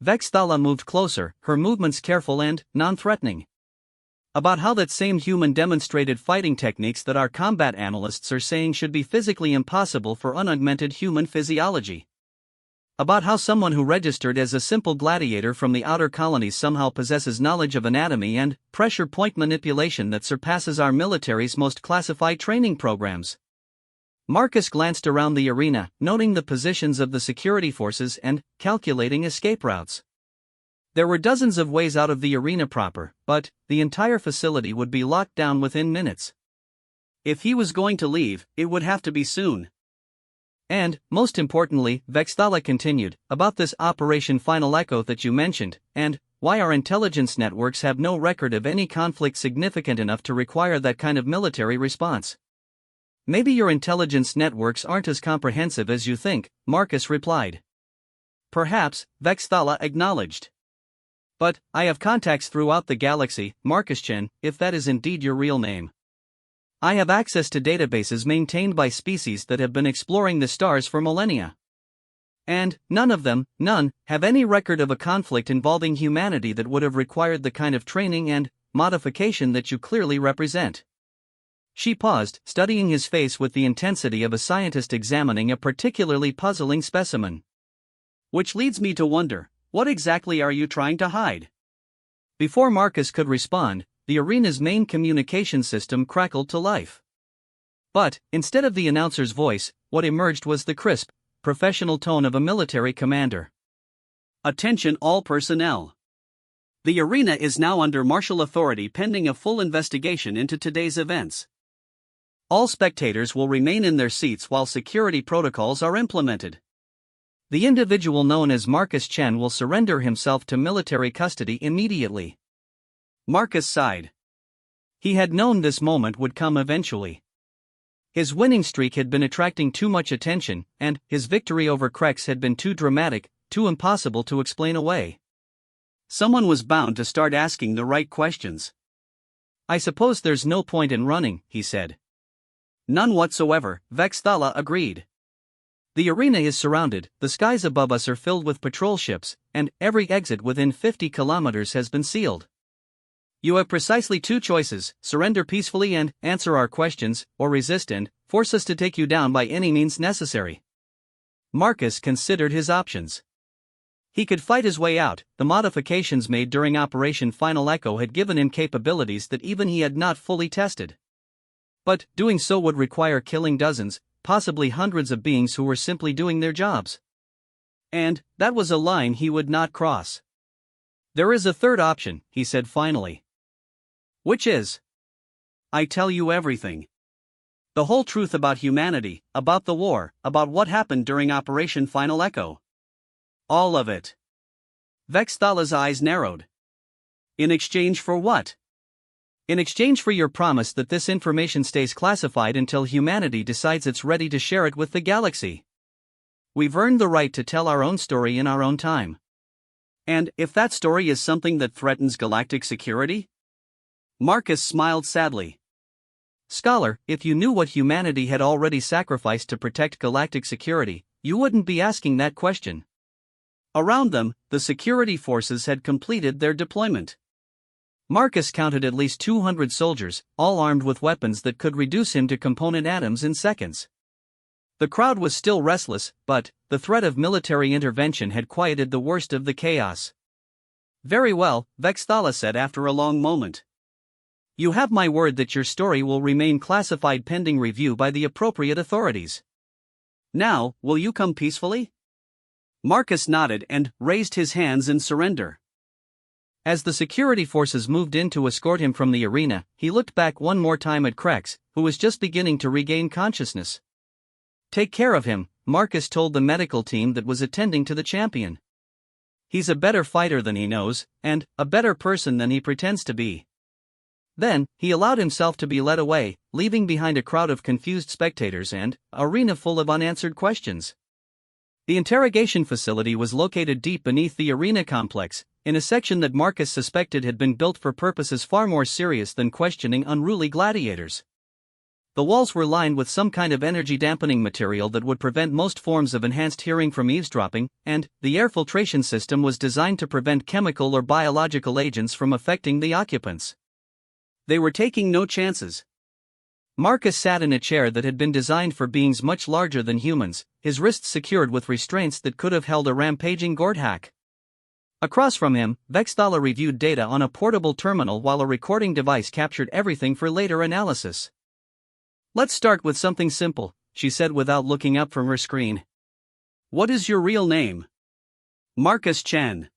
Vexthala moved closer, her movements careful and non-threatening. About how that same human demonstrated fighting techniques that our combat analysts are saying should be physically impossible for unaugmented human physiology. About how someone who registered as a simple gladiator from the outer colonies somehow possesses knowledge of anatomy and pressure point manipulation that surpasses our military's most classified training programs. Marcus glanced around the arena, noting the positions of the security forces and calculating escape routes. There were dozens of ways out of the arena proper, but the entire facility would be locked down within minutes. If he was going to leave, it would have to be soon. And, most importantly, Vexthala continued, about this Operation Final Echo that you mentioned, and why our intelligence networks have no record of any conflict significant enough to require that kind of military response. "Maybe your intelligence networks aren't as comprehensive as you think," Marcus replied. "Perhaps," Vexthala acknowledged. "But I have contacts throughout the galaxy, Marcus Chen, if that is indeed your real name. I have access to databases maintained by species that have been exploring the stars for millennia. And none of them, have any record of a conflict involving humanity that would have required the kind of training and modification that you clearly represent." She paused, studying his face with the intensity of a scientist examining a particularly puzzling specimen. "Which leads me to wonder, what exactly are you trying to hide?" Before Marcus could respond, the arena's main communication system crackled to life. But, instead of the announcer's voice, what emerged was the crisp, professional tone of a military commander. Attention all personnel. The arena is now under martial authority pending a full investigation into today's events. All spectators will remain in their seats while security protocols are implemented. The individual known as Marcus Chen will surrender himself to military custody immediately. Marcus sighed. He had known this moment would come eventually. His winning streak had been attracting too much attention, and his victory over Krex had been too dramatic, too impossible to explain away. Someone was bound to start asking the right questions. I suppose there's no point in running, he said. None whatsoever, Vexthala agreed. The arena is surrounded, the skies above us are filled with patrol ships, and every exit within 50 kilometers has been sealed. You have precisely two choices: surrender peacefully and answer our questions, or resist and force us to take you down by any means necessary. Marcus considered his options. He could fight his way out. The modifications made during Operation Final Echo had given him capabilities that even he had not fully tested. But doing so would require killing dozens, possibly hundreds of beings who were simply doing their jobs. And that was a line he would not cross. There is a third option, he said finally. Which is? I tell you everything. The whole truth about humanity, about the war, about what happened during Operation Final Echo. All of it. Vexthala's eyes narrowed. In exchange for what? In exchange for your promise that this information stays classified until humanity decides it's ready to share it with the galaxy. We've earned the right to tell our own story in our own time. And if that story is something that threatens galactic security? Marcus smiled sadly. Scholar, if you knew what humanity had already sacrificed to protect galactic security, you wouldn't be asking that question. Around them, the security forces had completed their deployment. Marcus counted at least 200 soldiers, all armed with weapons that could reduce him to component atoms in seconds. The crowd was still restless, but the threat of military intervention had quieted the worst of the chaos. Very well, Vexthala said after a long moment. You have my word that your story will remain classified pending review by the appropriate authorities. Now, will you come peacefully? Marcus nodded and raised his hands in surrender. As the security forces moved in to escort him from the arena, he looked back one more time at Krex, who was just beginning to regain consciousness. Take care of him, Marcus told the medical team that was attending to the champion. He's a better fighter than he knows, and a better person than he pretends to be. Then, he allowed himself to be led away, leaving behind a crowd of confused spectators and an arena full of unanswered questions. The interrogation facility was located deep beneath the arena complex, in a section that Marcus suspected had been built for purposes far more serious than questioning unruly gladiators. The walls were lined with some kind of energy-dampening material that would prevent most forms of enhanced hearing from eavesdropping, and the air filtration system was designed to prevent chemical or biological agents from affecting the occupants. They were taking no chances. Marcus sat in a chair that had been designed for beings much larger than humans, his wrists secured with restraints that could have held a rampaging Gordhack. Across from him, Vexthala reviewed data on a portable terminal while a recording device captured everything for later analysis. Let's start with something simple, she said without looking up from her screen. What is your real name? Marcus Chen.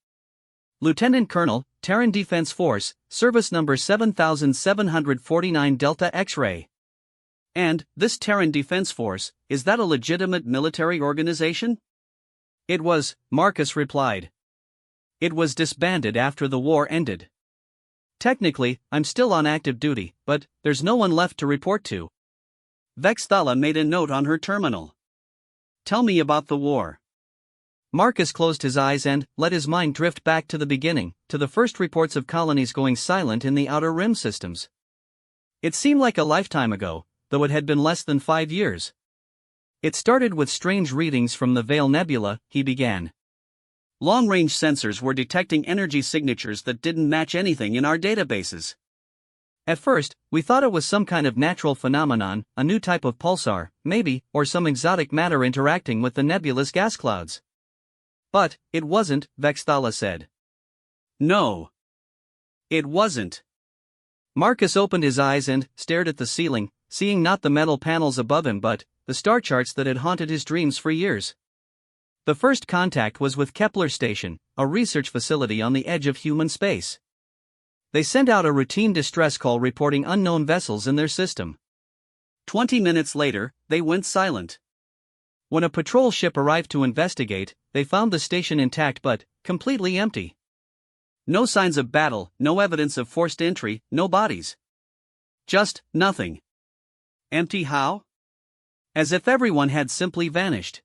Lieutenant Colonel, Terran Defense Force, Service Number 7749 Delta X-Ray. And, this Terran Defense Force, is that a legitimate military organization? It was, Marcus replied. It was disbanded after the war ended. Technically, I'm still on active duty, but there's no one left to report to. Vexthala made a note on her terminal. Tell me about the war. Marcus closed his eyes and let his mind drift back to the beginning, to the first reports of colonies going silent in the Outer Rim systems. It seemed like a lifetime ago, though it had been less than 5 years. It started with strange readings from the Veil Nebula, he began. Long-range sensors were detecting energy signatures that didn't match anything in our databases. At first, we thought it was some kind of natural phenomenon, a new type of pulsar, maybe, or some exotic matter interacting with the nebulous gas clouds. But it wasn't, Vexthala said. No. It wasn't. Marcus opened his eyes and stared at the ceiling, seeing not the metal panels above him but the star charts that had haunted his dreams for years. The first contact was with Kepler Station, a research facility on the edge of human space. They sent out a routine distress call reporting unknown vessels in their system. 20 minutes later, they went silent. When a patrol ship arrived to investigate, they found the station intact but completely empty. No signs of battle, no evidence of forced entry, no bodies. Just nothing. Empty how? As if everyone had simply vanished.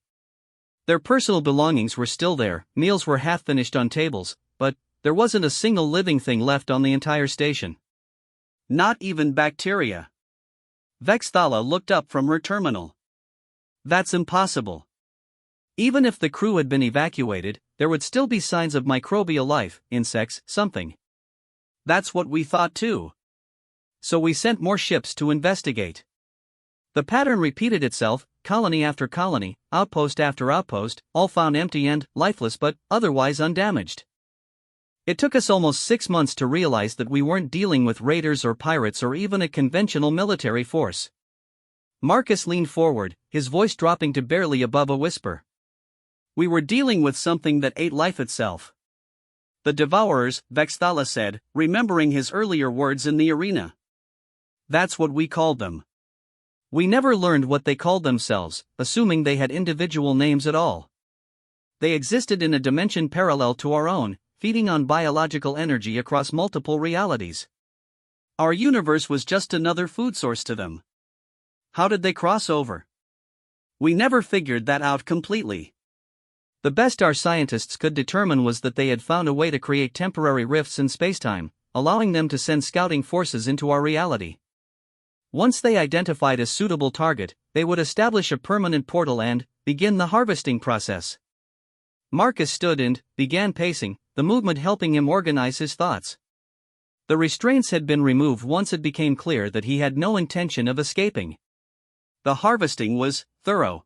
Their personal belongings were still there, meals were half finished on tables, but there wasn't a single living thing left on the entire station. Not even bacteria. Vexthala looked up from her terminal. That's impossible. Even if the crew had been evacuated, there would still be signs of microbial life, insects, something. That's what we thought too. So we sent more ships to investigate. The pattern repeated itself, colony after colony, outpost after outpost, all found empty and lifeless but otherwise undamaged. It took us almost 6 months to realize that we weren't dealing with raiders or pirates or even a conventional military force. Marcus leaned forward, his voice dropping to barely above a whisper. We were dealing with something that ate life itself. The Devourers, Vexthala said, remembering his earlier words in the arena. That's what we called them. We never learned what they called themselves, assuming they had individual names at all. They existed in a dimension parallel to our own, feeding on biological energy across multiple realities. Our universe was just another food source to them. How did they cross over? We never figured that out completely. The best our scientists could determine was that they had found a way to create temporary rifts in spacetime, allowing them to send scouting forces into our reality. Once they identified a suitable target, they would establish a permanent portal and begin the harvesting process. Marcus stood and began pacing, the movement helping him organize his thoughts. The restraints had been removed once it became clear that he had no intention of escaping. The harvesting was thorough.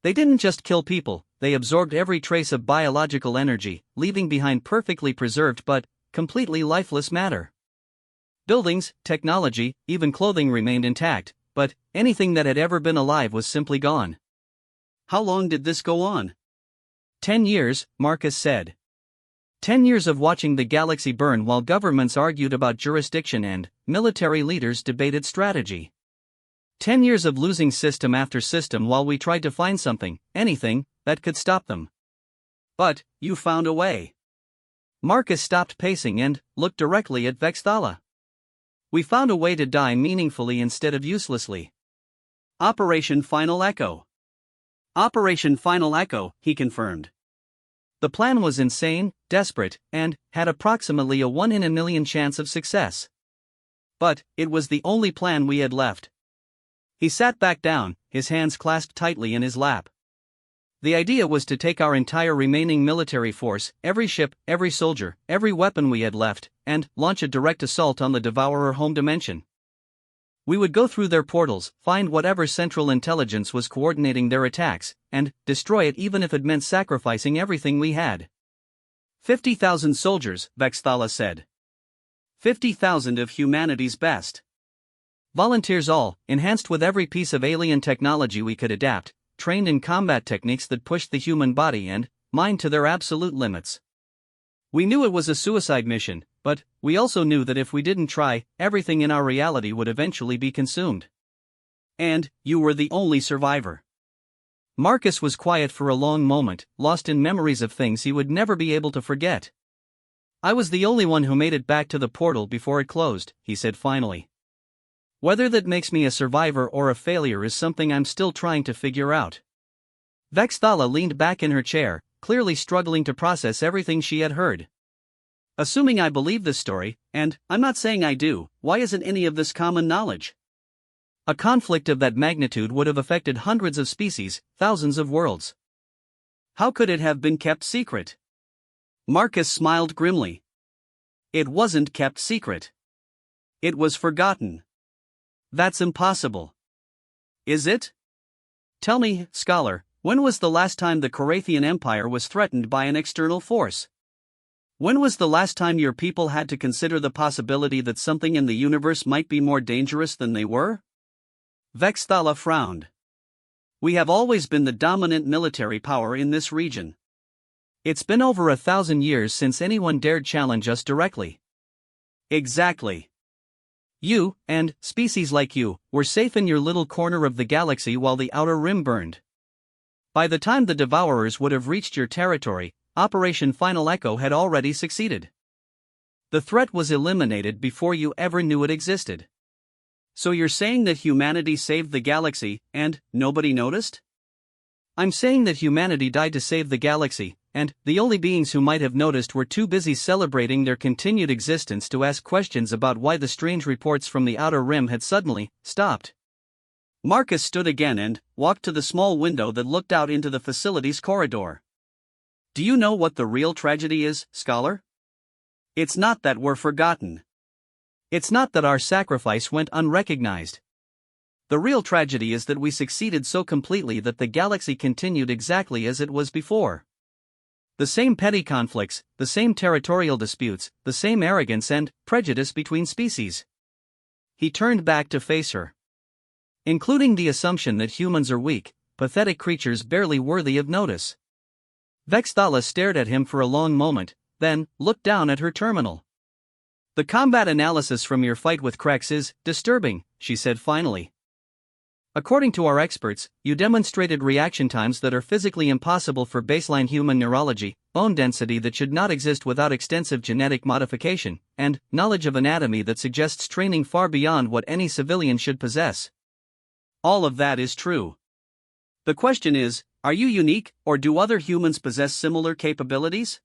They didn't just kill people, they absorbed every trace of biological energy, leaving behind perfectly preserved but completely lifeless matter. Buildings, technology, even clothing remained intact, but anything that had ever been alive was simply gone. How long did this go on? 10 years, Marcus said. 10 years of watching the galaxy burn while governments argued about jurisdiction and military leaders debated strategy. 10 years of losing system after system while we tried to find something, anything, that could stop them. But you found a way. Marcus stopped pacing and looked directly at Vexthala. We found a way to die meaningfully instead of uselessly. Operation Final Echo. Operation Final Echo, he confirmed. The plan was insane, desperate, and had approximately a 1 in a million chance of success. But it was the only plan we had left. He sat back down, his hands clasped tightly in his lap. The idea was to take our entire remaining military force, every ship, every soldier, every weapon we had left, and launch a direct assault on the Devourer home dimension. We would go through their portals, find whatever central intelligence was coordinating their attacks, and destroy it even if it meant sacrificing everything we had. 50,000 soldiers, Vexthala said. 50,000 of humanity's best. Volunteers all, enhanced with every piece of alien technology we could adapt, trained in combat techniques that pushed the human body and mind to their absolute limits. We knew it was a suicide mission, but we also knew that if we didn't try, everything in our reality would eventually be consumed. And you were the only survivor. Marcus was quiet for a long moment, lost in memories of things he would never be able to forget. I was the only one who made it back to the portal before it closed, he said finally. Whether that makes me a survivor or a failure is something I'm still trying to figure out. Vexthala leaned back in her chair, clearly struggling to process everything she had heard. Assuming I believe this story, and I'm not saying I do, why isn't any of this common knowledge? A conflict of that magnitude would have affected hundreds of species, thousands of worlds. How could it have been kept secret? Marcus smiled grimly. It wasn't kept secret. It was forgotten. That's impossible. Is it? Tell me, scholar, when was the last time the Korathian Empire was threatened by an external force? When was the last time your people had to consider the possibility that something in the universe might be more dangerous than they were? Vexthala frowned. We have always been the dominant military power in this region. It's been over 1,000 years since anyone dared challenge us directly. Exactly. You, and species like you, were safe in your little corner of the galaxy while the outer rim burned. By the time the Devourers would have reached your territory, Operation Final Echo had already succeeded. The threat was eliminated before you ever knew it existed. So you're saying that humanity saved the galaxy, and nobody noticed? I'm saying that humanity died to save the galaxy, and the only beings who might have noticed were too busy celebrating their continued existence to ask questions about why the strange reports from the outer rim had suddenly stopped. Marcus stood again and walked to the small window that looked out into the facility's corridor. Do you know what the real tragedy is, Scholar? It's not that we're forgotten. It's not that our sacrifice went unrecognized. The real tragedy is that we succeeded so completely that the galaxy continued exactly as it was before. The same petty conflicts, the same territorial disputes, the same arrogance and prejudice between species. He turned back to face her. Including the assumption that humans are weak, pathetic creatures barely worthy of notice. Vexthala stared at him for a long moment, then looked down at her terminal. The combat analysis from your fight with Krex is disturbing, she said finally. According to our experts, you demonstrated reaction times that are physically impossible for baseline human neurology, bone density that should not exist without extensive genetic modification, and knowledge of anatomy that suggests training far beyond what any civilian should possess. All of that is true. The question is, are you unique, or do other humans possess similar capabilities?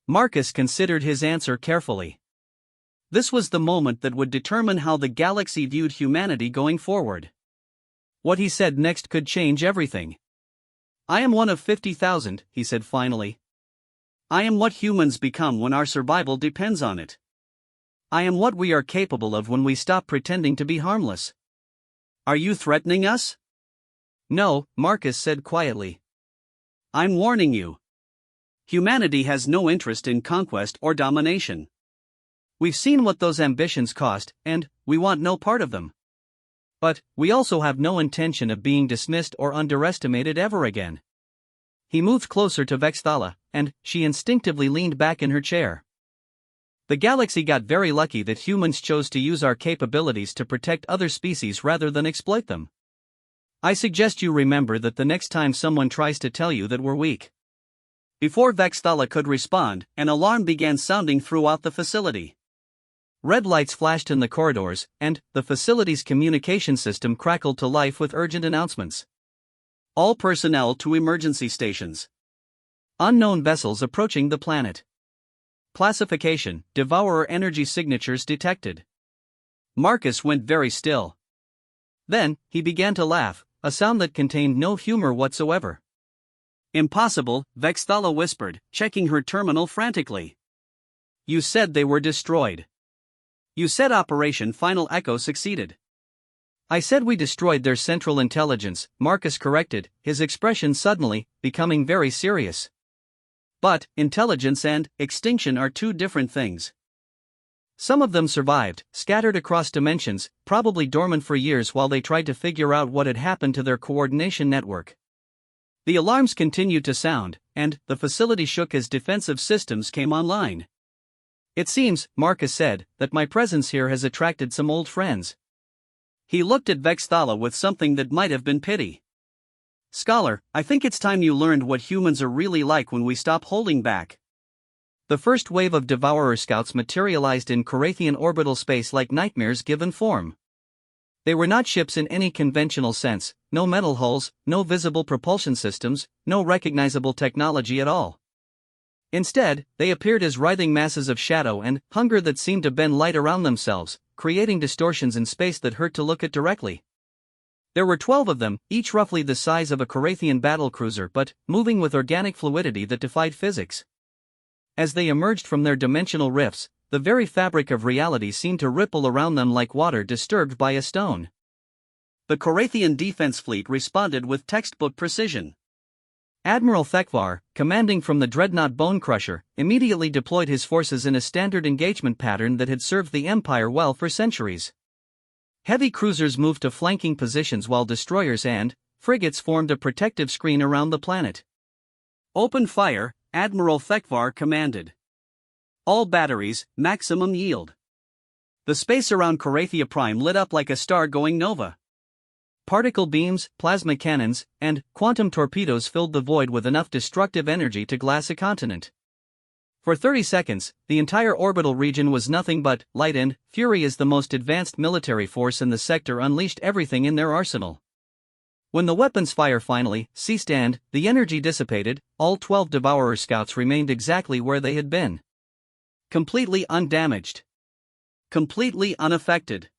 Marcus considered his answer carefully. This was the moment that would determine how the galaxy viewed humanity going forward. What he said next could change everything. I am one of 50,000, he said finally. I am what humans become when our survival depends on it. I am what we are capable of when we stop pretending to be harmless. Are you threatening us? No, Marcus said quietly. I'm warning you. Humanity has no interest in conquest or domination. We've seen what those ambitions cost, and we want no part of them. But we also have no intention of being dismissed or underestimated ever again. He moved closer to Vexthala, and she instinctively leaned back in her chair. The galaxy got very lucky that humans chose to use our capabilities to protect other species rather than exploit them. I suggest you remember that the next time someone tries to tell you that we're weak. Before Vexthala could respond, an alarm began sounding throughout the facility. Red lights flashed in the corridors, and the facility's communication system crackled to life with urgent announcements. All personnel to emergency stations. Unknown vessels approaching the planet. Classification: Devourer energy signatures detected. Marcus went very still. Then, he began to laugh, a sound that contained no humor whatsoever. Impossible, Vexthala whispered, checking her terminal frantically. You said they were destroyed. You said Operation Final Echo succeeded. I said we destroyed their central intelligence, Marcus corrected, his expression suddenly becoming very serious. But intelligence and extinction are two different things. Some of them survived, scattered across dimensions, probably dormant for years while they tried to figure out what had happened to their coordination network. The alarms continued to sound, and the facility shook as defensive systems came online. It seems, Marcus said, that my presence here has attracted some old friends. He looked at Vexthala with something that might have been pity. Scholar, I think it's time you learned what humans are really like when we stop holding back. The first wave of Devourer scouts materialized in Korathian orbital space like nightmares given form. They were not ships in any conventional sense, no metal hulls, no visible propulsion systems, no recognizable technology at all. Instead, they appeared as writhing masses of shadow and hunger that seemed to bend light around themselves, creating distortions in space that hurt to look at directly. There were 12 of them, each roughly the size of a Korathian battlecruiser but moving with organic fluidity that defied physics. As they emerged from their dimensional rifts, the very fabric of reality seemed to ripple around them like water disturbed by a stone. The Korathian defense fleet responded with textbook precision. Admiral Thekvar, commanding from the dreadnought Bone Crusher, immediately deployed his forces in a standard engagement pattern that had served the Empire well for centuries. Heavy cruisers moved to flanking positions while destroyers and frigates formed a protective screen around the planet. Open fire, Admiral Thekvar commanded. All batteries, maximum yield. The space around HFY Prime lit up like a star-going nova. Particle beams, plasma cannons, and quantum torpedoes filled the void with enough destructive energy to glass a continent. For 30 seconds, the entire orbital region was nothing but light, and Fury, as the most advanced military force in the sector, unleashed everything in their arsenal. When the weapons fire finally ceased and the energy dissipated, all 12 Devourer scouts remained exactly where they had been. Completely undamaged. Completely unaffected.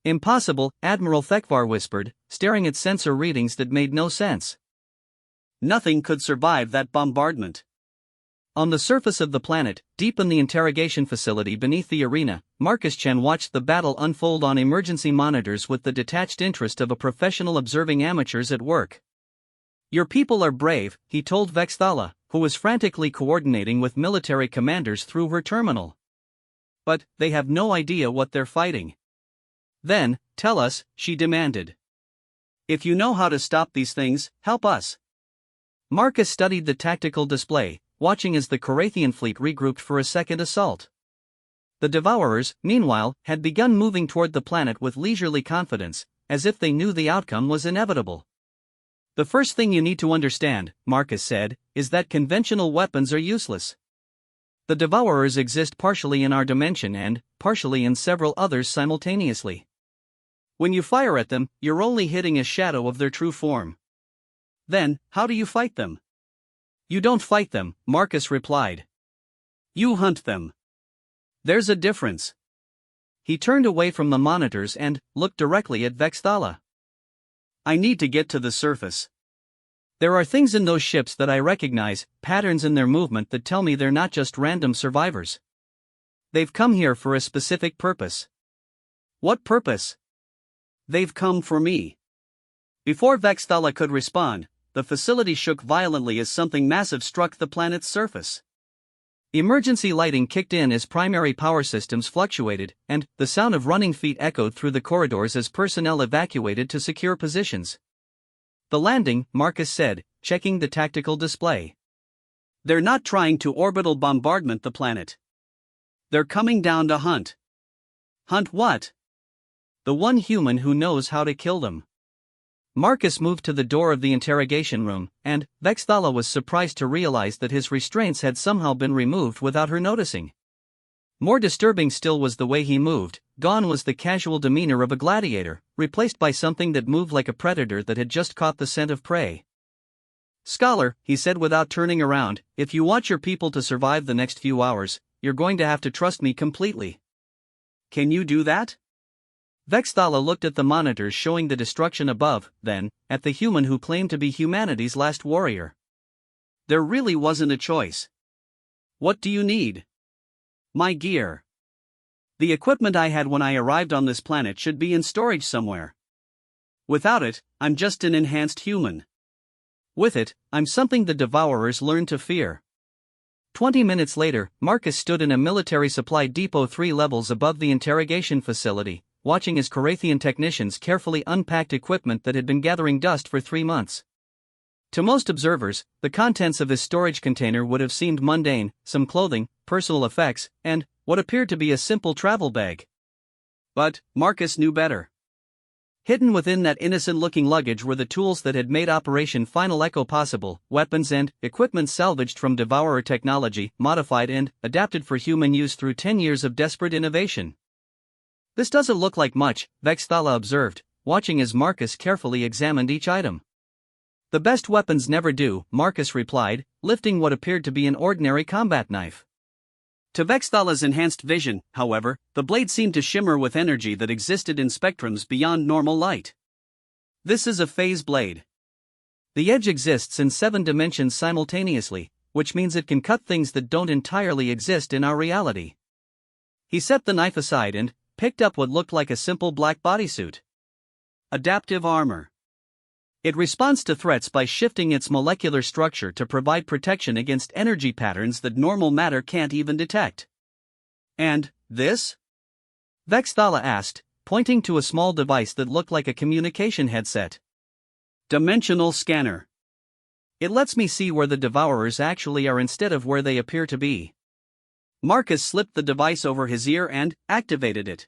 Impossible, Admiral Thekvar whispered, staring at sensor readings that made no sense. Nothing could survive that bombardment. On the surface of the planet, deep in the interrogation facility beneath the arena, Marcus Chen watched the battle unfold on emergency monitors with the detached interest of a professional observing amateurs at work. "Your people are brave," he told Vexthala, who was frantically coordinating with military commanders through her terminal. "But they have no idea what they're fighting." "Then, tell us," she demanded. "If you know how to stop these things, help us." Marcus studied the tactical display, watching as the Carathian fleet regrouped for a second assault. The Devourers, meanwhile, had begun moving toward the planet with leisurely confidence, as if they knew the outcome was inevitable. "The first thing you need to understand," Marcus said, "is that conventional weapons are useless. The Devourers exist partially in our dimension and partially in several others simultaneously. When you fire at them, you're only hitting a shadow of their true form. Then, how do you fight them?" "You don't fight them," Marcus replied. "You hunt them. There's a difference." He turned away from the monitors and looked directly at Vexthala. "I need to get to the surface. There are things in those ships that I recognize, patterns in their movement that tell me they're not just random survivors. They've come here for a specific purpose." "What purpose?" "They've come for me." Before Vexthala could respond, the facility shook violently as something massive struck the planet's surface. Emergency lighting kicked in as primary power systems fluctuated, and the sound of running feet echoed through the corridors as personnel evacuated to secure positions. "The landing," Marcus said, checking the tactical display. "They're not trying to orbital bombardment the planet. They're coming down to hunt." "Hunt what?" "The one human who knows how to kill them." Marcus moved to the door of the interrogation room, and Vexthala was surprised to realize that his restraints had somehow been removed without her noticing. More disturbing still was the way he moved. Gone was the casual demeanor of a gladiator, replaced by something that moved like a predator that had just caught the scent of prey. "Scholar," he said without turning around, "if you want your people to survive the next few hours, you're going to have to trust me completely." "Can you do that?" Vexthala looked at the monitors showing the destruction above, then at the human who claimed to be humanity's last warrior. "There really wasn't a choice." "What do you need?" "My gear. The equipment I had when I arrived on this planet should be in storage somewhere. Without it, I'm just an enhanced human. With it, I'm something the Devourers learned to fear." 20 minutes later, Marcus stood in a military supply depot 3 levels above the interrogation facility, watching as Carathian technicians carefully unpacked equipment that had been gathering dust for 3 months. To most observers, the contents of his storage container would have seemed mundane: some clothing, personal effects, and what appeared to be a simple travel bag. But Marcus knew better. Hidden within that innocent-looking luggage were the tools that had made Operation Final Echo possible: weapons and equipment salvaged from Devourer technology, modified and adapted for human use through 10 years of desperate innovation. "This doesn't look like much," Vexthala observed, watching as Marcus carefully examined each item. "The best weapons never do," Marcus replied, lifting what appeared to be an ordinary combat knife. To Vexthala's enhanced vision, however, the blade seemed to shimmer with energy that existed in spectrums beyond normal light. "This is a phase blade. The edge exists in 7 dimensions simultaneously, which means it can cut things that don't entirely exist in our reality." He set the knife aside and picked up what looked like a simple black bodysuit. "Adaptive armor. It responds to threats by shifting its molecular structure to provide protection against energy patterns that normal matter can't even detect." "And this?" Vexthala asked, pointing to a small device that looked like a communication headset. "Dimensional scanner. It lets me see where the Devourers actually are instead of where they appear to be. Marcus slipped the device over his ear and activated it.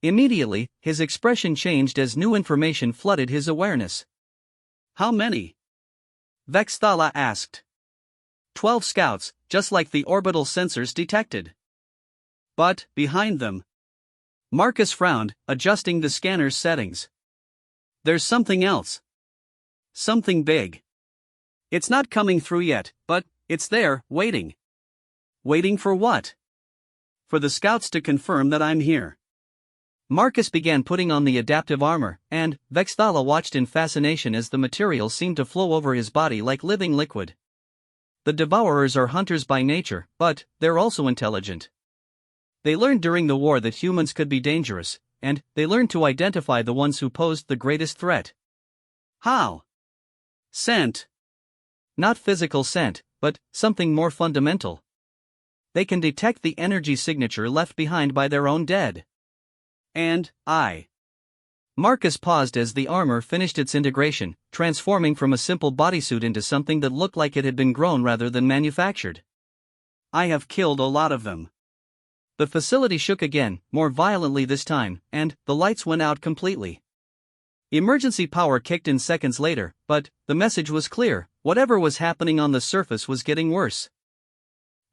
Immediately, his expression changed as new information flooded his awareness. How many? Vexthala asked. 12 scouts, just like the orbital sensors detected. But, behind them. Marcus frowned, adjusting the scanner's settings. There's something else. Something big. It's not coming through yet, but it's there, waiting. Waiting for what? For the scouts to confirm that I'm here. Marcus began putting on the adaptive armor, and Vexthala watched in fascination as the material seemed to flow over his body like living liquid. The Devourers are hunters by nature, but they're also intelligent. They learned during the war that humans could be dangerous, and they learned to identify the ones who posed the greatest threat. How? Scent. Not physical scent, but something more fundamental. They can detect the energy signature left behind by their own dead. And I. Marcus paused as the armor finished its integration, transforming from a simple bodysuit into something that looked like it had been grown rather than manufactured. I have killed a lot of them. The facility shook again, more violently this time, and the lights went out completely. Emergency power kicked in seconds later, but the message was clear: whatever was happening on the surface was getting worse.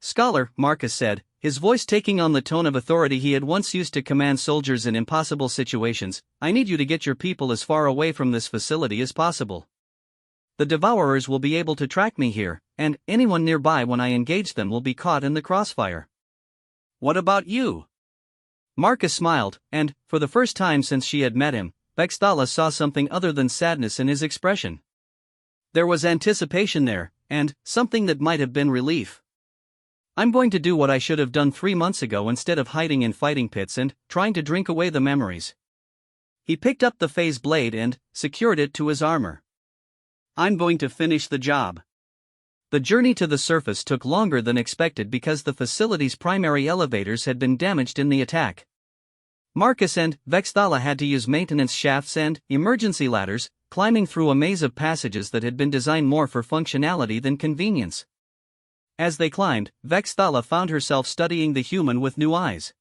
Scholar, Marcus said, his voice taking on the tone of authority he had once used to command soldiers in impossible situations, I need you to get your people as far away from this facility as possible. The Devourers will be able to track me here, and anyone nearby when I engage them will be caught in the crossfire. What about you? Marcus smiled, and, for the first time since she had met him, Vexthala saw something other than sadness in his expression. There was anticipation there, and something that might have been relief. I'm going to do what I should have done 3 months ago instead of hiding in fighting pits and trying to drink away the memories. He picked up the phase blade and secured it to his armor. I'm going to finish the job. The journey to the surface took longer than expected because the facility's primary elevators had been damaged in the attack. Marcus and Vexthala had to use maintenance shafts and emergency ladders, climbing through a maze of passages that had been designed more for functionality than convenience. As they climbed, Vexthala found herself studying the human with new eyes.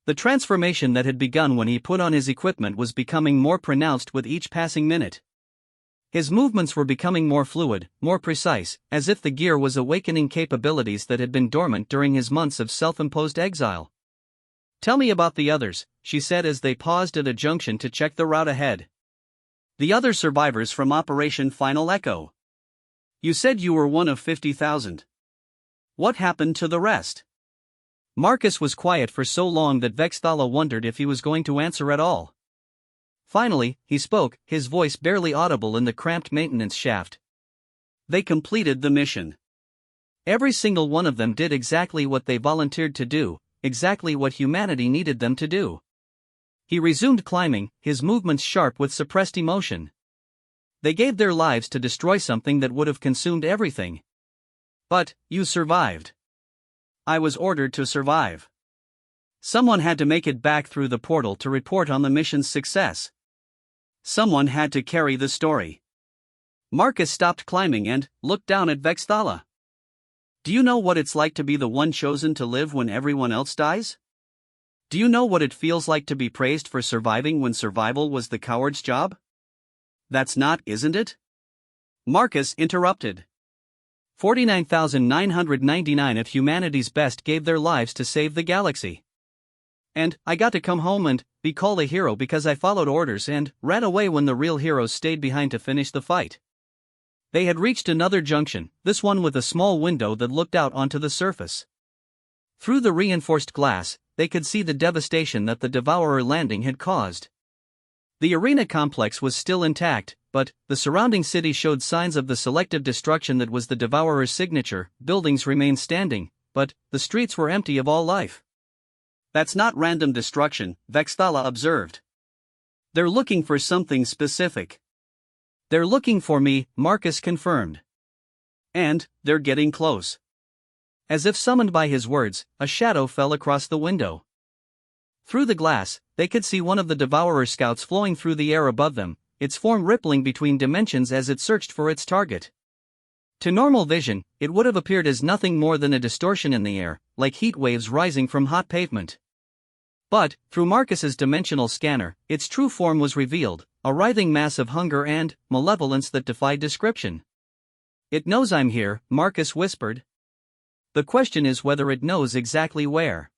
The transformation that had begun when he put on his equipment was becoming more pronounced with each passing minute. His movements were becoming more fluid, more precise, as if the gear was awakening capabilities that had been dormant during his months of self-imposed exile. Tell me about the others, she said as they paused at a junction to check the route ahead. The other survivors from Operation Final Echo. You said you were one of 50,000. What happened to the rest? Marcus was quiet for so long that Vexthala wondered if he was going to answer at all. Finally, he spoke, his voice barely audible in the cramped maintenance shaft. They completed the mission. Every single one of them did exactly what they volunteered to do, exactly what humanity needed them to do. He resumed climbing, his movements sharp with suppressed emotion. They gave their lives to destroy something that would have consumed everything. But, you survived. I was ordered to survive. Someone had to make it back through the portal to report on the mission's success. Someone had to carry the story. Marcus stopped climbing and looked down at Vexthala. Do you know what it's like to be the one chosen to live when everyone else dies? Do you know what it feels like to be praised for surviving when survival was the coward's job? That's not, isn't it? Marcus interrupted. 49,999 of humanity's best gave their lives to save the galaxy. And I got to come home and be called a hero because I followed orders and ran away when the real heroes stayed behind to finish the fight. They had reached another junction, this one with a small window that looked out onto the surface. Through the reinforced glass, they could see the devastation that the Devourer landing had caused. The arena complex was still intact, but the surrounding city showed signs of the selective destruction that was the Devourer's signature. Buildings remained standing, but the streets were empty of all life. That's not random destruction, Vexthala observed. They're looking for something specific. They're looking for me, Marcus confirmed. And they're getting close. As if summoned by his words, a shadow fell across the window. Through the glass, they could see one of the Devourer scouts flowing through the air above them, its form rippling between dimensions as it searched for its target. To normal vision, it would have appeared as nothing more than a distortion in the air, like heat waves rising from hot pavement. But, through Marcus's dimensional scanner, its true form was revealed, a writhing mass of hunger and malevolence that defied description. "It knows I'm here," Marcus whispered. "The question is whether it knows exactly where."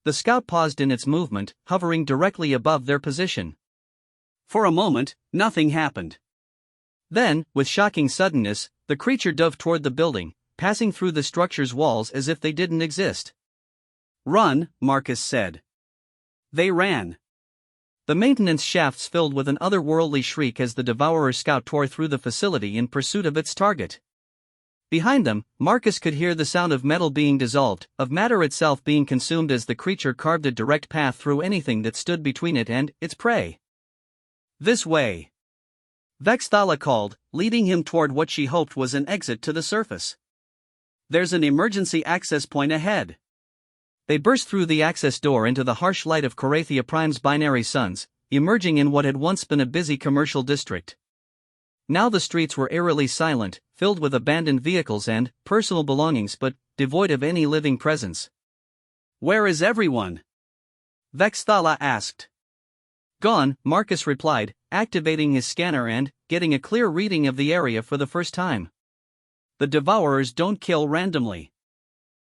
The scout paused in its movement, hovering directly above their position. For a moment, nothing happened. Then, with shocking suddenness, the creature dove toward the building, passing through the structure's walls as if they didn't exist. "Run," Marcus said. They ran. The maintenance shafts filled with an otherworldly shriek as the Devourer scout tore through the facility in pursuit of its target. Behind them, Marcus could hear the sound of metal being dissolved, of matter itself being consumed as the creature carved a direct path through anything that stood between it and its prey. "This way," Vexthala called, leading him toward what she hoped was an exit to the surface. "There's an emergency access point ahead." They burst through the access door into the harsh light of HFY Prime's binary suns, emerging in what had once been a busy commercial district. Now the streets were eerily silent, filled with abandoned vehicles and personal belongings but devoid of any living presence. "Where is everyone?" Vexthala asked. "Gone," Marcus replied, activating his scanner and getting a clear reading of the area for the first time. "The Devourers don't kill randomly.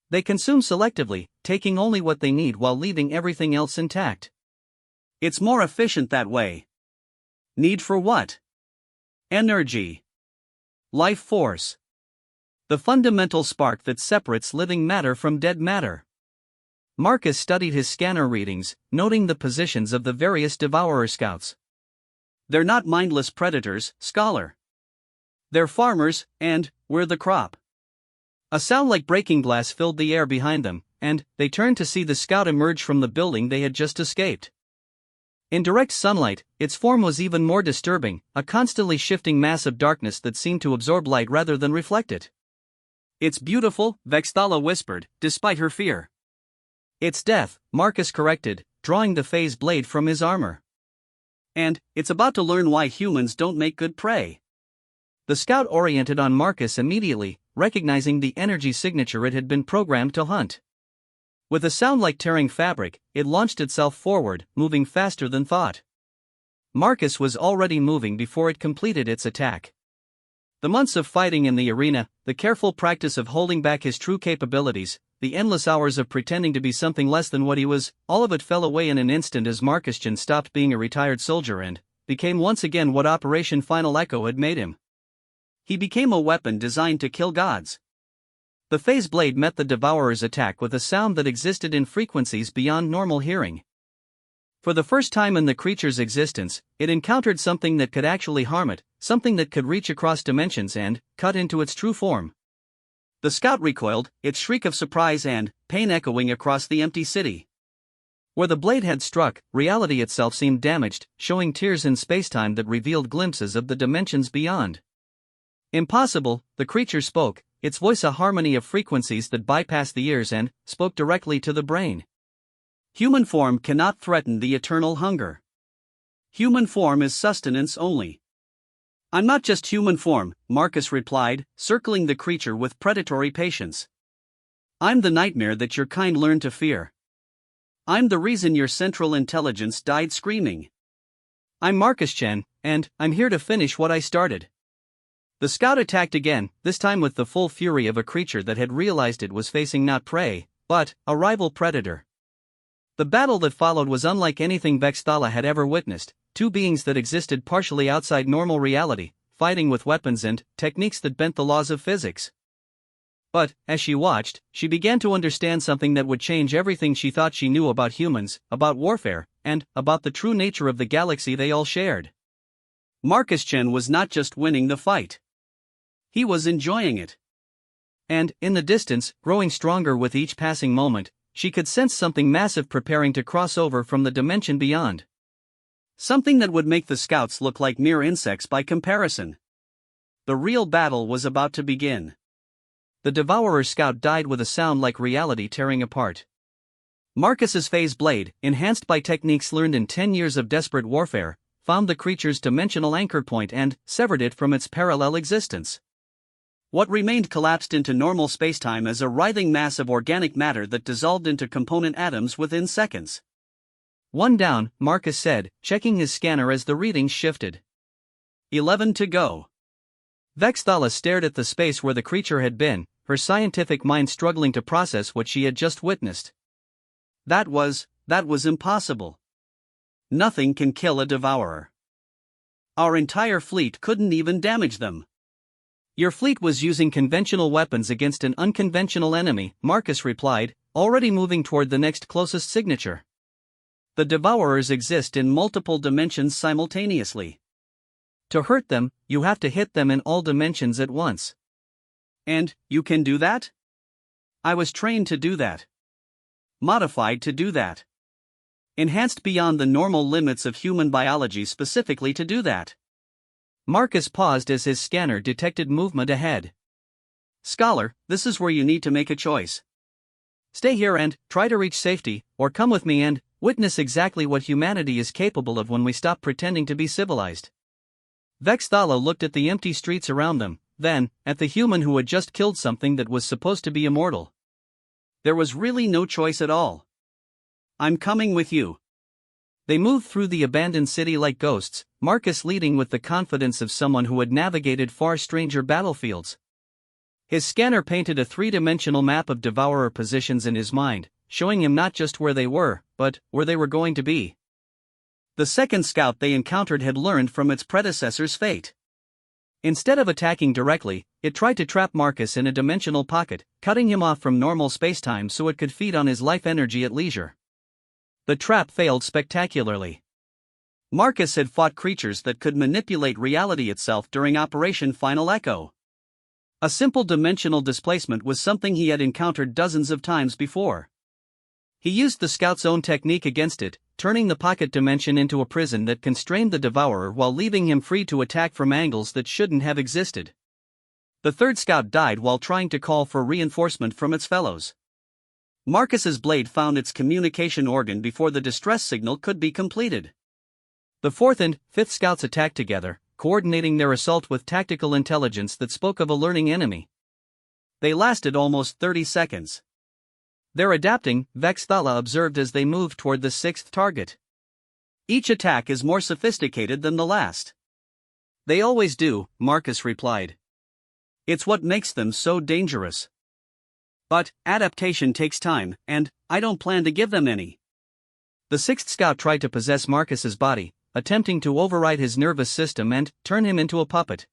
They consume selectively, taking only what they need while leaving everything else intact. It's more efficient that way." "Need for what?" "Energy. Life force. The fundamental spark that separates living matter from dead matter." Marcus studied his scanner readings, noting the positions of the various Devourer scouts. "They're not mindless predators, Scholar. They're farmers, and we're the crop." A sound like breaking glass filled the air behind them, and they turned to see the scout emerge from the building they had just escaped. In direct sunlight, its form was even more disturbing, a constantly shifting mass of darkness that seemed to absorb light rather than reflect it. "It's beautiful," Vexthala whispered, despite her fear. "It's death," Marcus corrected, drawing the phase blade from his armor. "And it's about to learn why humans don't make good prey." The scout oriented on Marcus immediately, recognizing the energy signature it had been programmed to hunt. With a sound like tearing fabric, it launched itself forward, moving faster than thought. Marcus was already moving before it completed its attack. The months of fighting in the arena, the careful practice of holding back his true capabilities, the endless hours of pretending to be something less than what he was, all of it fell away in an instant as Marcusjan stopped being a retired soldier and became once again what Operation Final Echo had made him. He became a weapon designed to kill gods. The phase blade met the Devourer's attack with a sound that existed in frequencies beyond normal hearing. For the first time in the creature's existence, it encountered something that could actually harm it, something that could reach across dimensions and cut into its true form. The scout recoiled, its shriek of surprise and pain echoing across the empty city. Where the blade had struck, reality itself seemed damaged, showing tears in spacetime that revealed glimpses of the dimensions beyond. "Impossible," the creature spoke, its voice a harmony of frequencies that bypassed the ears and spoke directly to the brain. "Human form cannot threaten the eternal hunger. Human form is sustenance only." "I'm not just human form," Marcus replied, circling the creature with predatory patience. "I'm the nightmare that your kind learned to fear. I'm the reason your central intelligence died screaming. I'm Marcusjan, and I'm here to finish what I started." The scout attacked again, this time with the full fury of a creature that had realized it was facing not prey, but a rival predator. The battle that followed was unlike anything Vexthala had ever witnessed, two beings that existed partially outside normal reality, fighting with weapons and techniques that bent the laws of physics. But, as she watched, she began to understand something that would change everything she thought she knew about humans, about warfare, and about the true nature of the galaxy they all shared. Marcusjan was not just winning the fight. He was enjoying it. And, in the distance, growing stronger with each passing moment, she could sense something massive preparing to cross over from the dimension beyond. Something that would make the scouts look like mere insects by comparison. The real battle was about to begin. The Devourer scout died with a sound like reality tearing apart. Marcus's phase blade, enhanced by techniques learned in 10 years of desperate warfare, found the creature's dimensional anchor point and severed it from its parallel existence. What remained collapsed into normal spacetime as a writhing mass of organic matter that dissolved into component atoms within seconds. "One down," Marcus said, checking his scanner as the readings shifted. 11 to go. Vexthala stared at the space where the creature had been, her scientific mind struggling to process what she had just witnessed. That was impossible. Nothing can kill a devourer. Our entire fleet couldn't even damage them. "Your fleet was using conventional weapons against an unconventional enemy," Marcus replied, already moving toward the next closest signature. The devourers exist in multiple dimensions simultaneously. To hurt them, you have to hit them in all dimensions at once. And you can do that? I was trained to do that. Modified to do that. Enhanced beyond the normal limits of human biology specifically to do that. Marcus paused as his scanner detected movement ahead. "Scholar, this is where you need to make a choice. Stay here and try to reach safety, or come with me and witness exactly what humanity is capable of when we stop pretending to be civilized." Vexthala looked at the empty streets around them, then at the human who had just killed something that was supposed to be immortal. There was really no choice at all. "I'm coming with you." They moved through the abandoned city like ghosts, Marcus leading with the confidence of someone who had navigated far stranger battlefields. His scanner painted a three-dimensional map of devourer positions in his mind, showing him not just where they were, but where they were going to be. The second scout they encountered had learned from its predecessor's fate. Instead of attacking directly, it tried to trap Marcus in a dimensional pocket, cutting him off from normal spacetime so it could feed on his life energy at leisure. The trap failed spectacularly. Marcus had fought creatures that could manipulate reality itself during Operation Final Echo. A simple dimensional displacement was something he had encountered dozens of times before. He used the scout's own technique against it, turning the pocket dimension into a prison that constrained the devourer while leaving him free to attack from angles that shouldn't have existed. The third scout died while trying to call for reinforcement from its fellows. Marcus's blade found its communication organ before the distress signal could be completed. The fourth and fifth scouts attacked together, coordinating their assault with tactical intelligence that spoke of a lurking enemy. They lasted almost 30 seconds. "They're adapting," Vexthala observed as they moved toward the sixth target. "Each attack is more sophisticated than the last." "They always do," Marcus replied. "It's what makes them so dangerous. But adaptation takes time, and I don't plan to give them any." The sixth scout tried to possess Marcus's body, attempting to override his nervous system and turn him into a puppet.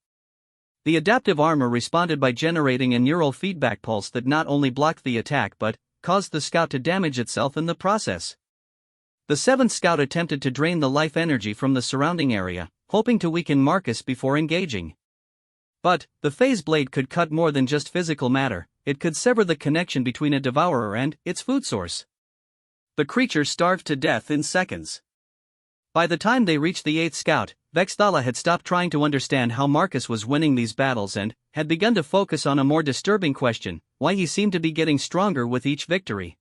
The adaptive armor responded by generating a neural feedback pulse that not only blocked the attack but caused the scout to damage itself in the process. The seventh scout attempted to drain the life energy from the surrounding area, hoping to weaken Marcus before engaging. But the phase blade could cut more than just physical matter, it could sever the connection between a devourer and its food source. The creature starved to death in seconds. By the time they reached the eighth scout, Vexthala had stopped trying to understand how Marcus was winning these battles and had begun to focus on a more disturbing question: why he seemed to be getting stronger with each victory.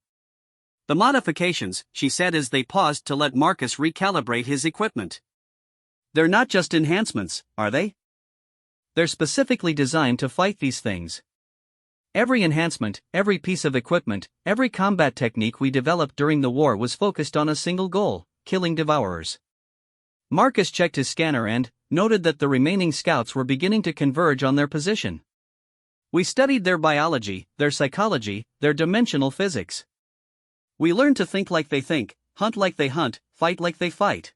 "The modifications," she said as they paused to let Marcus recalibrate his equipment. "They're not just enhancements, are they?" "They're specifically designed to fight these things. Every enhancement, every piece of equipment, every combat technique we developed during the war was focused on a single goal: killing devourers." Marcus checked his scanner and noted that the remaining scouts were beginning to converge on their position. "We studied their biology, their psychology, their dimensional physics. We learned to think like they think, hunt like they hunt, fight like they fight.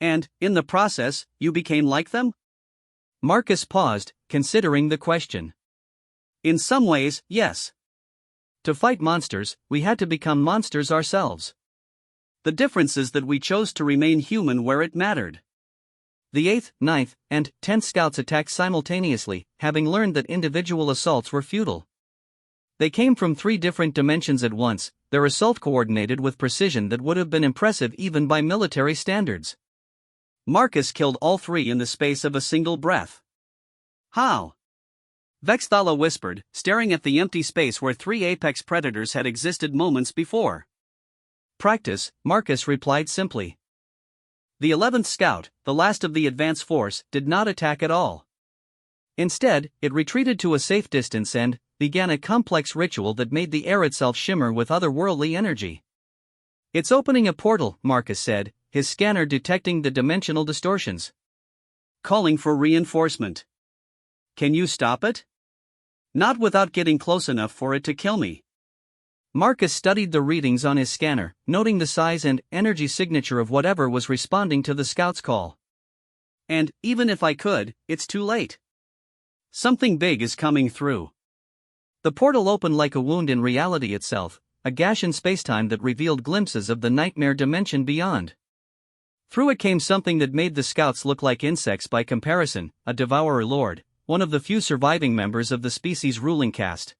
And, in the process, you became like them?" Marcus paused, considering the question. "In some ways, yes. To fight monsters, we had to become monsters ourselves. The difference is that we chose to remain human where it mattered." The 8th, 9th, and 10th scouts attacked simultaneously, having learned that individual assaults were futile. They came from 3 different dimensions at once, their assault coordinated with precision that would have been impressive even by military standards. Marcus killed all 3 in the space of a single breath. "How?" Vexthala whispered, staring at the empty space where 3 apex predators had existed moments before. "Practice," Marcus replied simply. The 11th scout, the last of the advance force, did not attack at all. Instead, it retreated to a safe distance and began a complex ritual that made the air itself shimmer with otherworldly energy. "It's opening a portal," Marcus said, his scanner detecting the dimensional distortions. "Calling for reinforcement. Can you stop it?" "Not without getting close enough for it to kill me." Marcus studied the readings on his scanner, noting the size and energy signature of whatever was responding to the scout's call. "And, even if I could, it's too late. Something big is coming through." The portal opened like a wound in reality itself, a gash in spacetime that revealed glimpses of the nightmare dimension beyond. Through it came something that made the scouts look like insects by comparison, a devourer lord, one of the few surviving members of the species' ruling caste.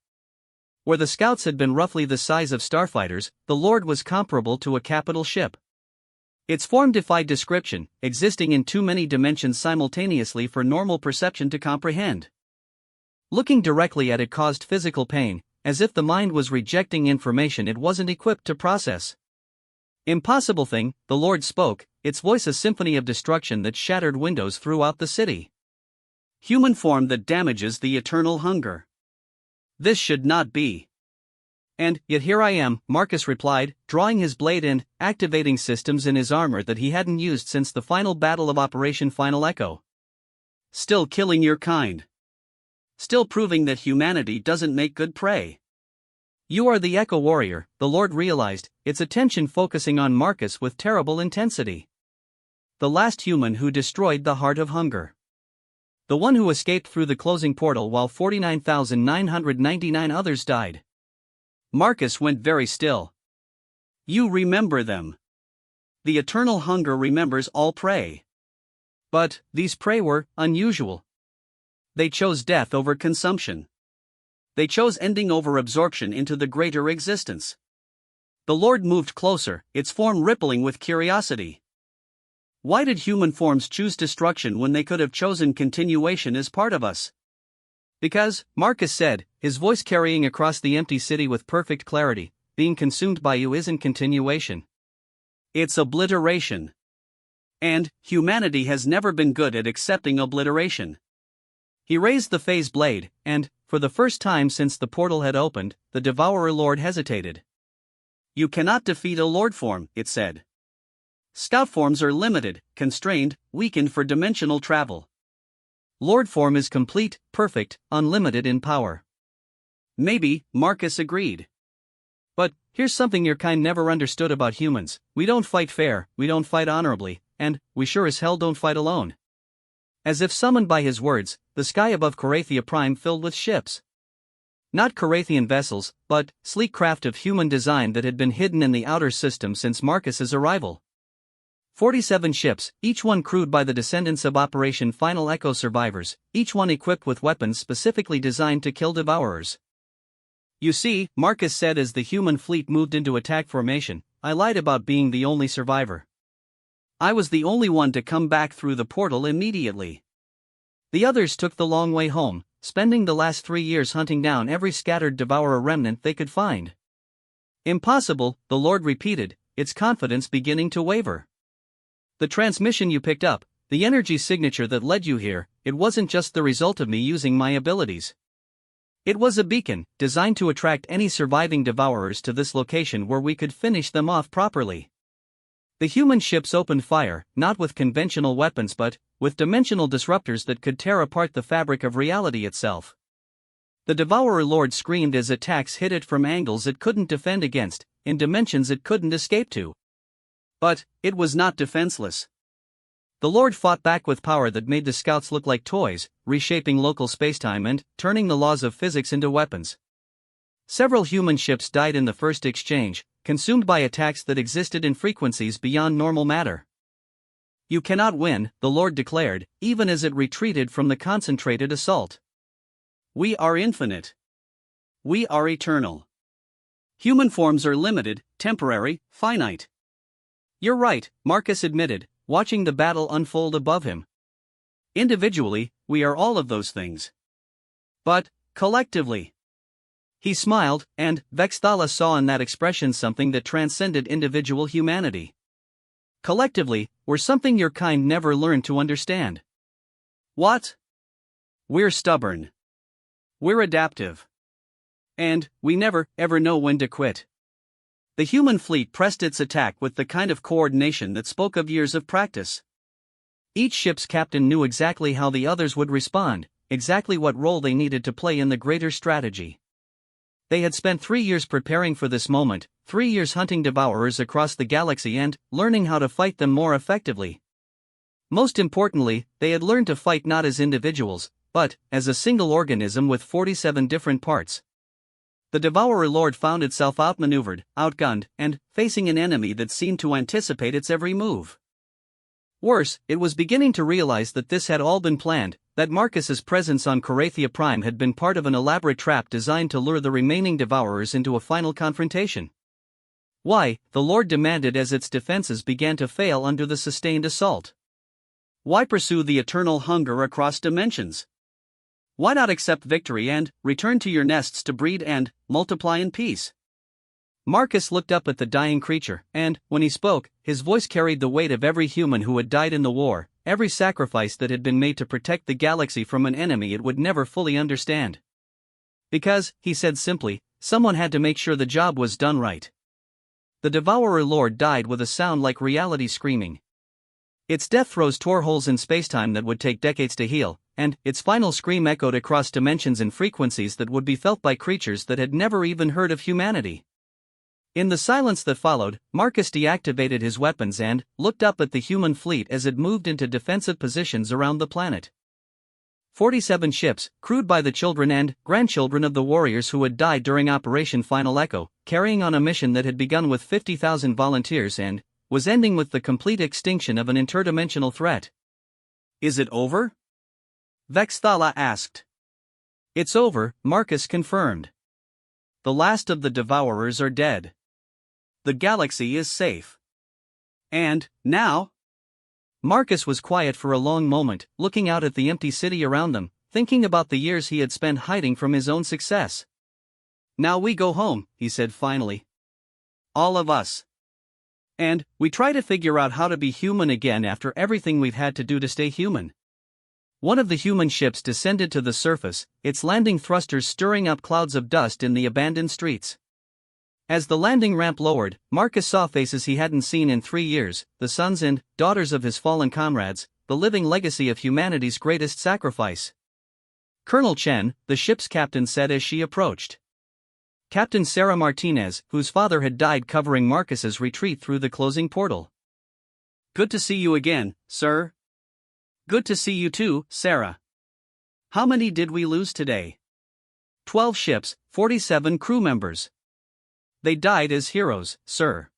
Where the scouts had been roughly the size of starfighters, the lord was comparable to a capital ship. Its form defied description, existing in too many dimensions simultaneously for normal perception to comprehend. Looking directly at it caused physical pain, as if the mind was rejecting information it wasn't equipped to process. "Impossible thing," the Lord spoke, its voice a symphony of destruction that shattered windows throughout the city. "Human form that damages the eternal hunger. This should not be." "And yet here I am," Marcus replied, drawing his blade and activating systems in his armor that he hadn't used since the final battle of Operation Final Echo. "Still killing your kind. Still proving that humanity doesn't make good prey." "You are the Echo Warrior," the Lord realized, its attention focusing on Marcus with terrible intensity. "The last human who destroyed the heart of hunger. The one who escaped through the closing portal while 49,999 others died." Marcus went very still. "You remember them. The eternal hunger remembers all prey. But these prey were unusual. They chose death over consumption. They chose ending over absorption into the greater existence." The Lord moved closer, its form rippling with curiosity. "Why did human forms choose destruction when they could have chosen continuation as part of us?" "Because," Marcus said, his voice carrying across the empty city with perfect clarity, "being consumed by you isn't continuation. It's obliteration. And humanity has never been good at accepting obliteration." He raised the phase blade, and, for the first time since the portal had opened, the Devourer Lord hesitated. "You cannot defeat a Lord form," it said. "Scout forms are limited, constrained, weakened for dimensional travel. Lord form is complete, perfect, unlimited in power." "Maybe," Marcus agreed. "But here's something your kind never understood about humans: we don't fight fair, we don't fight honorably, and we sure as hell don't fight alone." As if summoned by his words, the sky above HFY Prime filled with ships. Not Carathian vessels, but sleek craft of human design that had been hidden in the outer system since Marcus's arrival. 47 ships, each one crewed by the descendants of Operation Final Echo survivors, each one equipped with weapons specifically designed to kill devourers. "You see," Marcus said as the human fleet moved into attack formation, "I lied about being the only survivor. I was the only one to come back through the portal immediately. The others took the long way home, spending the last 3 years hunting down every scattered devourer remnant they could find." "Impossible," the Lord repeated, its confidence beginning to waver. "The transmission you picked up, the energy signature that led you here, it wasn't just the result of me using my abilities. It was a beacon, designed to attract any surviving devourers to this location where we could finish them off properly." The human ships opened fire, not with conventional weapons but with dimensional disruptors that could tear apart the fabric of reality itself. The Devourer Lord screamed as attacks hit it from angles it couldn't defend against, in dimensions it couldn't escape to. But it was not defenseless. The Lord fought back with power that made the scouts look like toys, reshaping local spacetime and turning the laws of physics into weapons. Several human ships died in the first exchange, consumed by attacks that existed in frequencies beyond normal matter. "You cannot win," the Lord declared, even as it retreated from the concentrated assault. "We are infinite. We are eternal. Human forms are limited, temporary, finite." "You're right," Marcus admitted, watching the battle unfold above him. "Individually, we are all of those things. But, collectively." He smiled, and Vexthala saw in that expression something that transcended individual humanity. "Collectively, we're something your kind never learned to understand." "What?" We're stubborn. We're adaptive. And we never, ever know when to quit. The human fleet pressed its attack with the kind of coordination that spoke of years of practice. Each ship's captain knew exactly how the others would respond, exactly what role they needed to play in the greater strategy. They had spent 3 years preparing for this moment, 3 years hunting devourers across the galaxy and learning how to fight them more effectively. Most importantly, they had learned to fight not as individuals, but as a single organism with 47 different parts. The Devourer Lord found itself outmaneuvered, outgunned, and facing an enemy that seemed to anticipate its every move. Worse, it was beginning to realize that this had all been planned, that Marcus's presence on HFY Prime had been part of an elaborate trap designed to lure the remaining Devourers into a final confrontation. Why, the Lord demanded as its defenses began to fail under the sustained assault. Why pursue the eternal hunger across dimensions? Why not accept victory and return to your nests to breed and multiply in peace? Marcus looked up at the dying creature, and, when he spoke, his voice carried the weight of every human who had died in the war, every sacrifice that had been made to protect the galaxy from an enemy it would never fully understand. Because, he said simply, someone had to make sure the job was done right. The Devourer Lord died with a sound like reality screaming. Its death throes tore holes in spacetime that would take decades to heal, and its final scream echoed across dimensions in frequencies that would be felt by creatures that had never even heard of humanity. In the silence that followed, Marcus deactivated his weapons and looked up at the human fleet as it moved into defensive positions around the planet. 47 ships, crewed by the children and grandchildren of the warriors who had died during Operation Final Echo, carrying on a mission that had begun with 50,000 volunteers and was ending with the complete extinction of an interdimensional threat. Is it over? Vexthala asked. It's over, Marcus confirmed. The last of the Devourers are dead. The galaxy is safe. And, now? Marcus was quiet for a long moment, looking out at the empty city around them, thinking about the years he had spent hiding from his own success. Now we go home, he said finally. All of us. And we try to figure out how to be human again after everything we've had to do to stay human. One of the human ships descended to the surface, its landing thrusters stirring up clouds of dust in the abandoned streets. As the landing ramp lowered, Marcus saw faces he hadn't seen in 3 years, the sons and daughters of his fallen comrades, the living legacy of humanity's greatest sacrifice. Colonel Chen, the ship's captain, said as she approached. Captain Sarah Martinez, whose father had died covering Marcus's retreat through the closing portal. Good to see you again, sir. Good to see you too, Sarah. How many did we lose today? 12 ships, 47 crew members. They died as heroes, sir.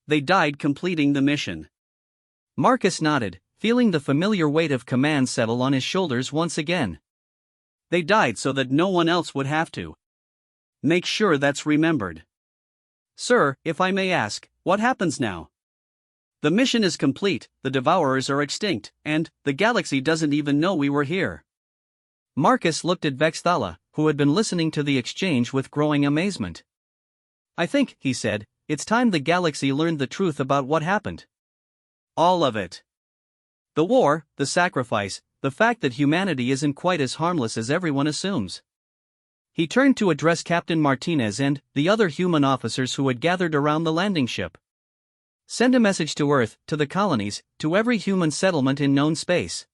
They died completing the mission. Marcus nodded, feeling the familiar weight of command settle on his shoulders once again. They died so that no one else would have to. Make sure that's remembered. Sir, if I may ask, what happens now? The mission is complete, the Devourers are extinct, and the galaxy doesn't even know we were here. Marcus looked at Vexthala, who had been listening to the exchange with growing amazement. I think, he said, it's time the galaxy learned the truth about what happened. All of it. The war, the sacrifice, the fact that humanity isn't quite as harmless as everyone assumes. He turned to address Captain Martinez and the other human officers who had gathered around the landing ship. Send a message to Earth, to the colonies, to every human settlement in known space.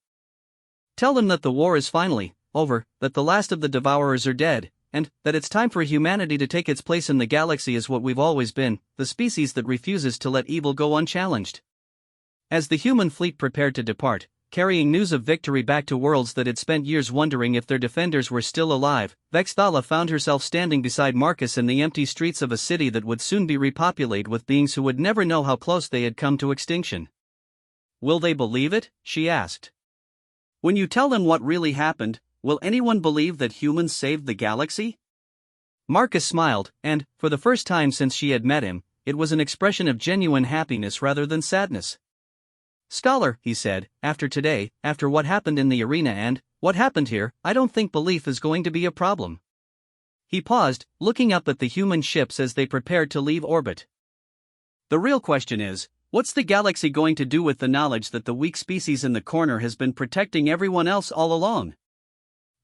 Tell them that the war is finally over, that the last of the Devourers are dead, and that it's time for humanity to take its place in the galaxy as what we've always been, the species that refuses to let evil go unchallenged. As the human fleet prepared to depart, carrying news of victory back to worlds that had spent years wondering if their defenders were still alive, Vexthala found herself standing beside Marcus in the empty streets of a city that would soon be repopulated with beings who would never know how close they had come to extinction. Will they believe it? She asked. When you tell them what really happened, will anyone believe that humans saved the galaxy? Marcus smiled, and, for the first time since she had met him, it was an expression of genuine happiness rather than sadness. Scholar, he said, after today, after what happened in the arena and what happened here, I don't think belief is going to be a problem. He paused, looking up at the human ships as they prepared to leave orbit. The real question is, what's the galaxy going to do with the knowledge that the weak species in the corner has been protecting everyone else all along?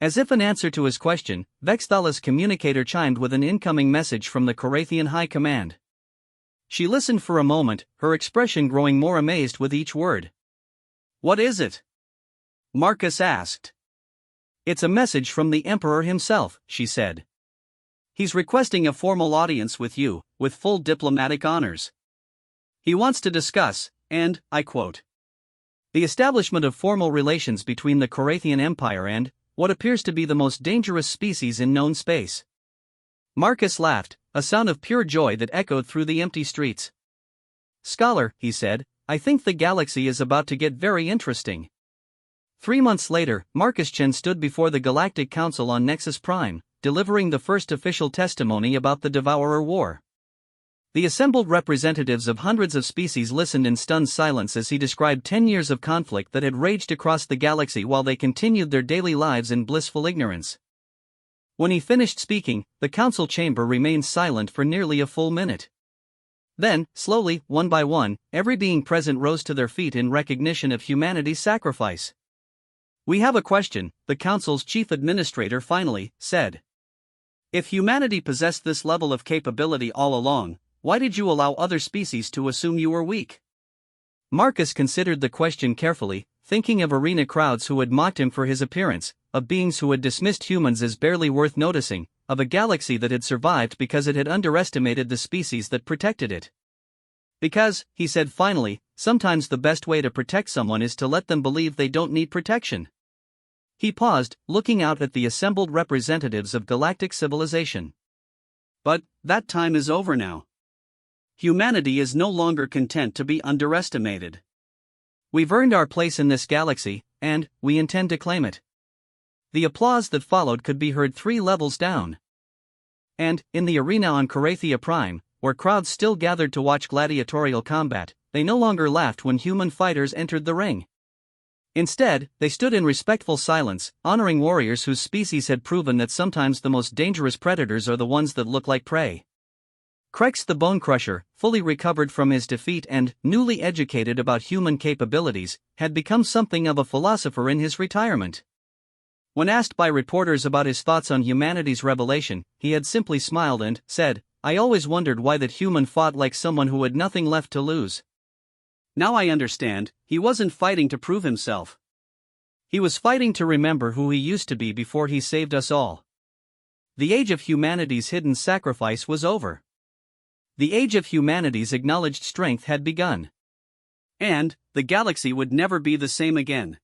As if in answer to his question, Vexthala's communicator chimed with an incoming message from the Korathian High Command. She listened for a moment, her expression growing more amazed with each word. "What is it?" Marcus asked. "It's a message from the Emperor himself," she said. "He's requesting a formal audience with you, with full diplomatic honors. He wants to discuss, and, I quote, the establishment of formal relations between the Korathian Empire and what appears to be the most dangerous species in known space." Marcus laughed, a sound of pure joy that echoed through the empty streets. "Scholar," he said, "I think the galaxy is about to get very interesting." 3 months later, Marcus Chen stood before the Galactic Council on Nexus Prime, delivering the first official testimony about the Devourer War. The assembled representatives of hundreds of species listened in stunned silence as he described 10 years of conflict that had raged across the galaxy while they continued their daily lives in blissful ignorance. When he finished speaking, the council chamber remained silent for nearly a full minute. Then, slowly, one by one, every being present rose to their feet in recognition of humanity's sacrifice. "We have a question," the council's chief administrator finally said. "If humanity possessed this level of capability all along, why did you allow other species to assume you were weak?" Marcus considered the question carefully, thinking of arena crowds who had mocked him for his appearance, of beings who had dismissed humans as barely worth noticing, of a galaxy that had survived because it had underestimated the species that protected it. "Because," he said finally, "sometimes the best way to protect someone is to let them believe they don't need protection." He paused, looking out at the assembled representatives of galactic civilization. "But that time is over now. Humanity is no longer content to be underestimated. We've earned our place in this galaxy, and we intend to claim it." The applause that followed could be heard 3 levels down. And, in the arena on HFY Prime, where crowds still gathered to watch gladiatorial combat, they no longer laughed when human fighters entered the ring. Instead, they stood in respectful silence, honoring warriors whose species had proven that sometimes the most dangerous predators are the ones that look like prey. Krex the Bone Crusher, fully recovered from his defeat and newly educated about human capabilities, had become something of a philosopher in his retirement. When asked by reporters about his thoughts on humanity's revelation, he had simply smiled and said, "I always wondered why that human fought like someone who had nothing left to lose. Now I understand, he wasn't fighting to prove himself. He was fighting to remember who he used to be before he saved us all." The age of humanity's hidden sacrifice was over. The age of humanity's acknowledged strength had begun. And the galaxy would never be the same again.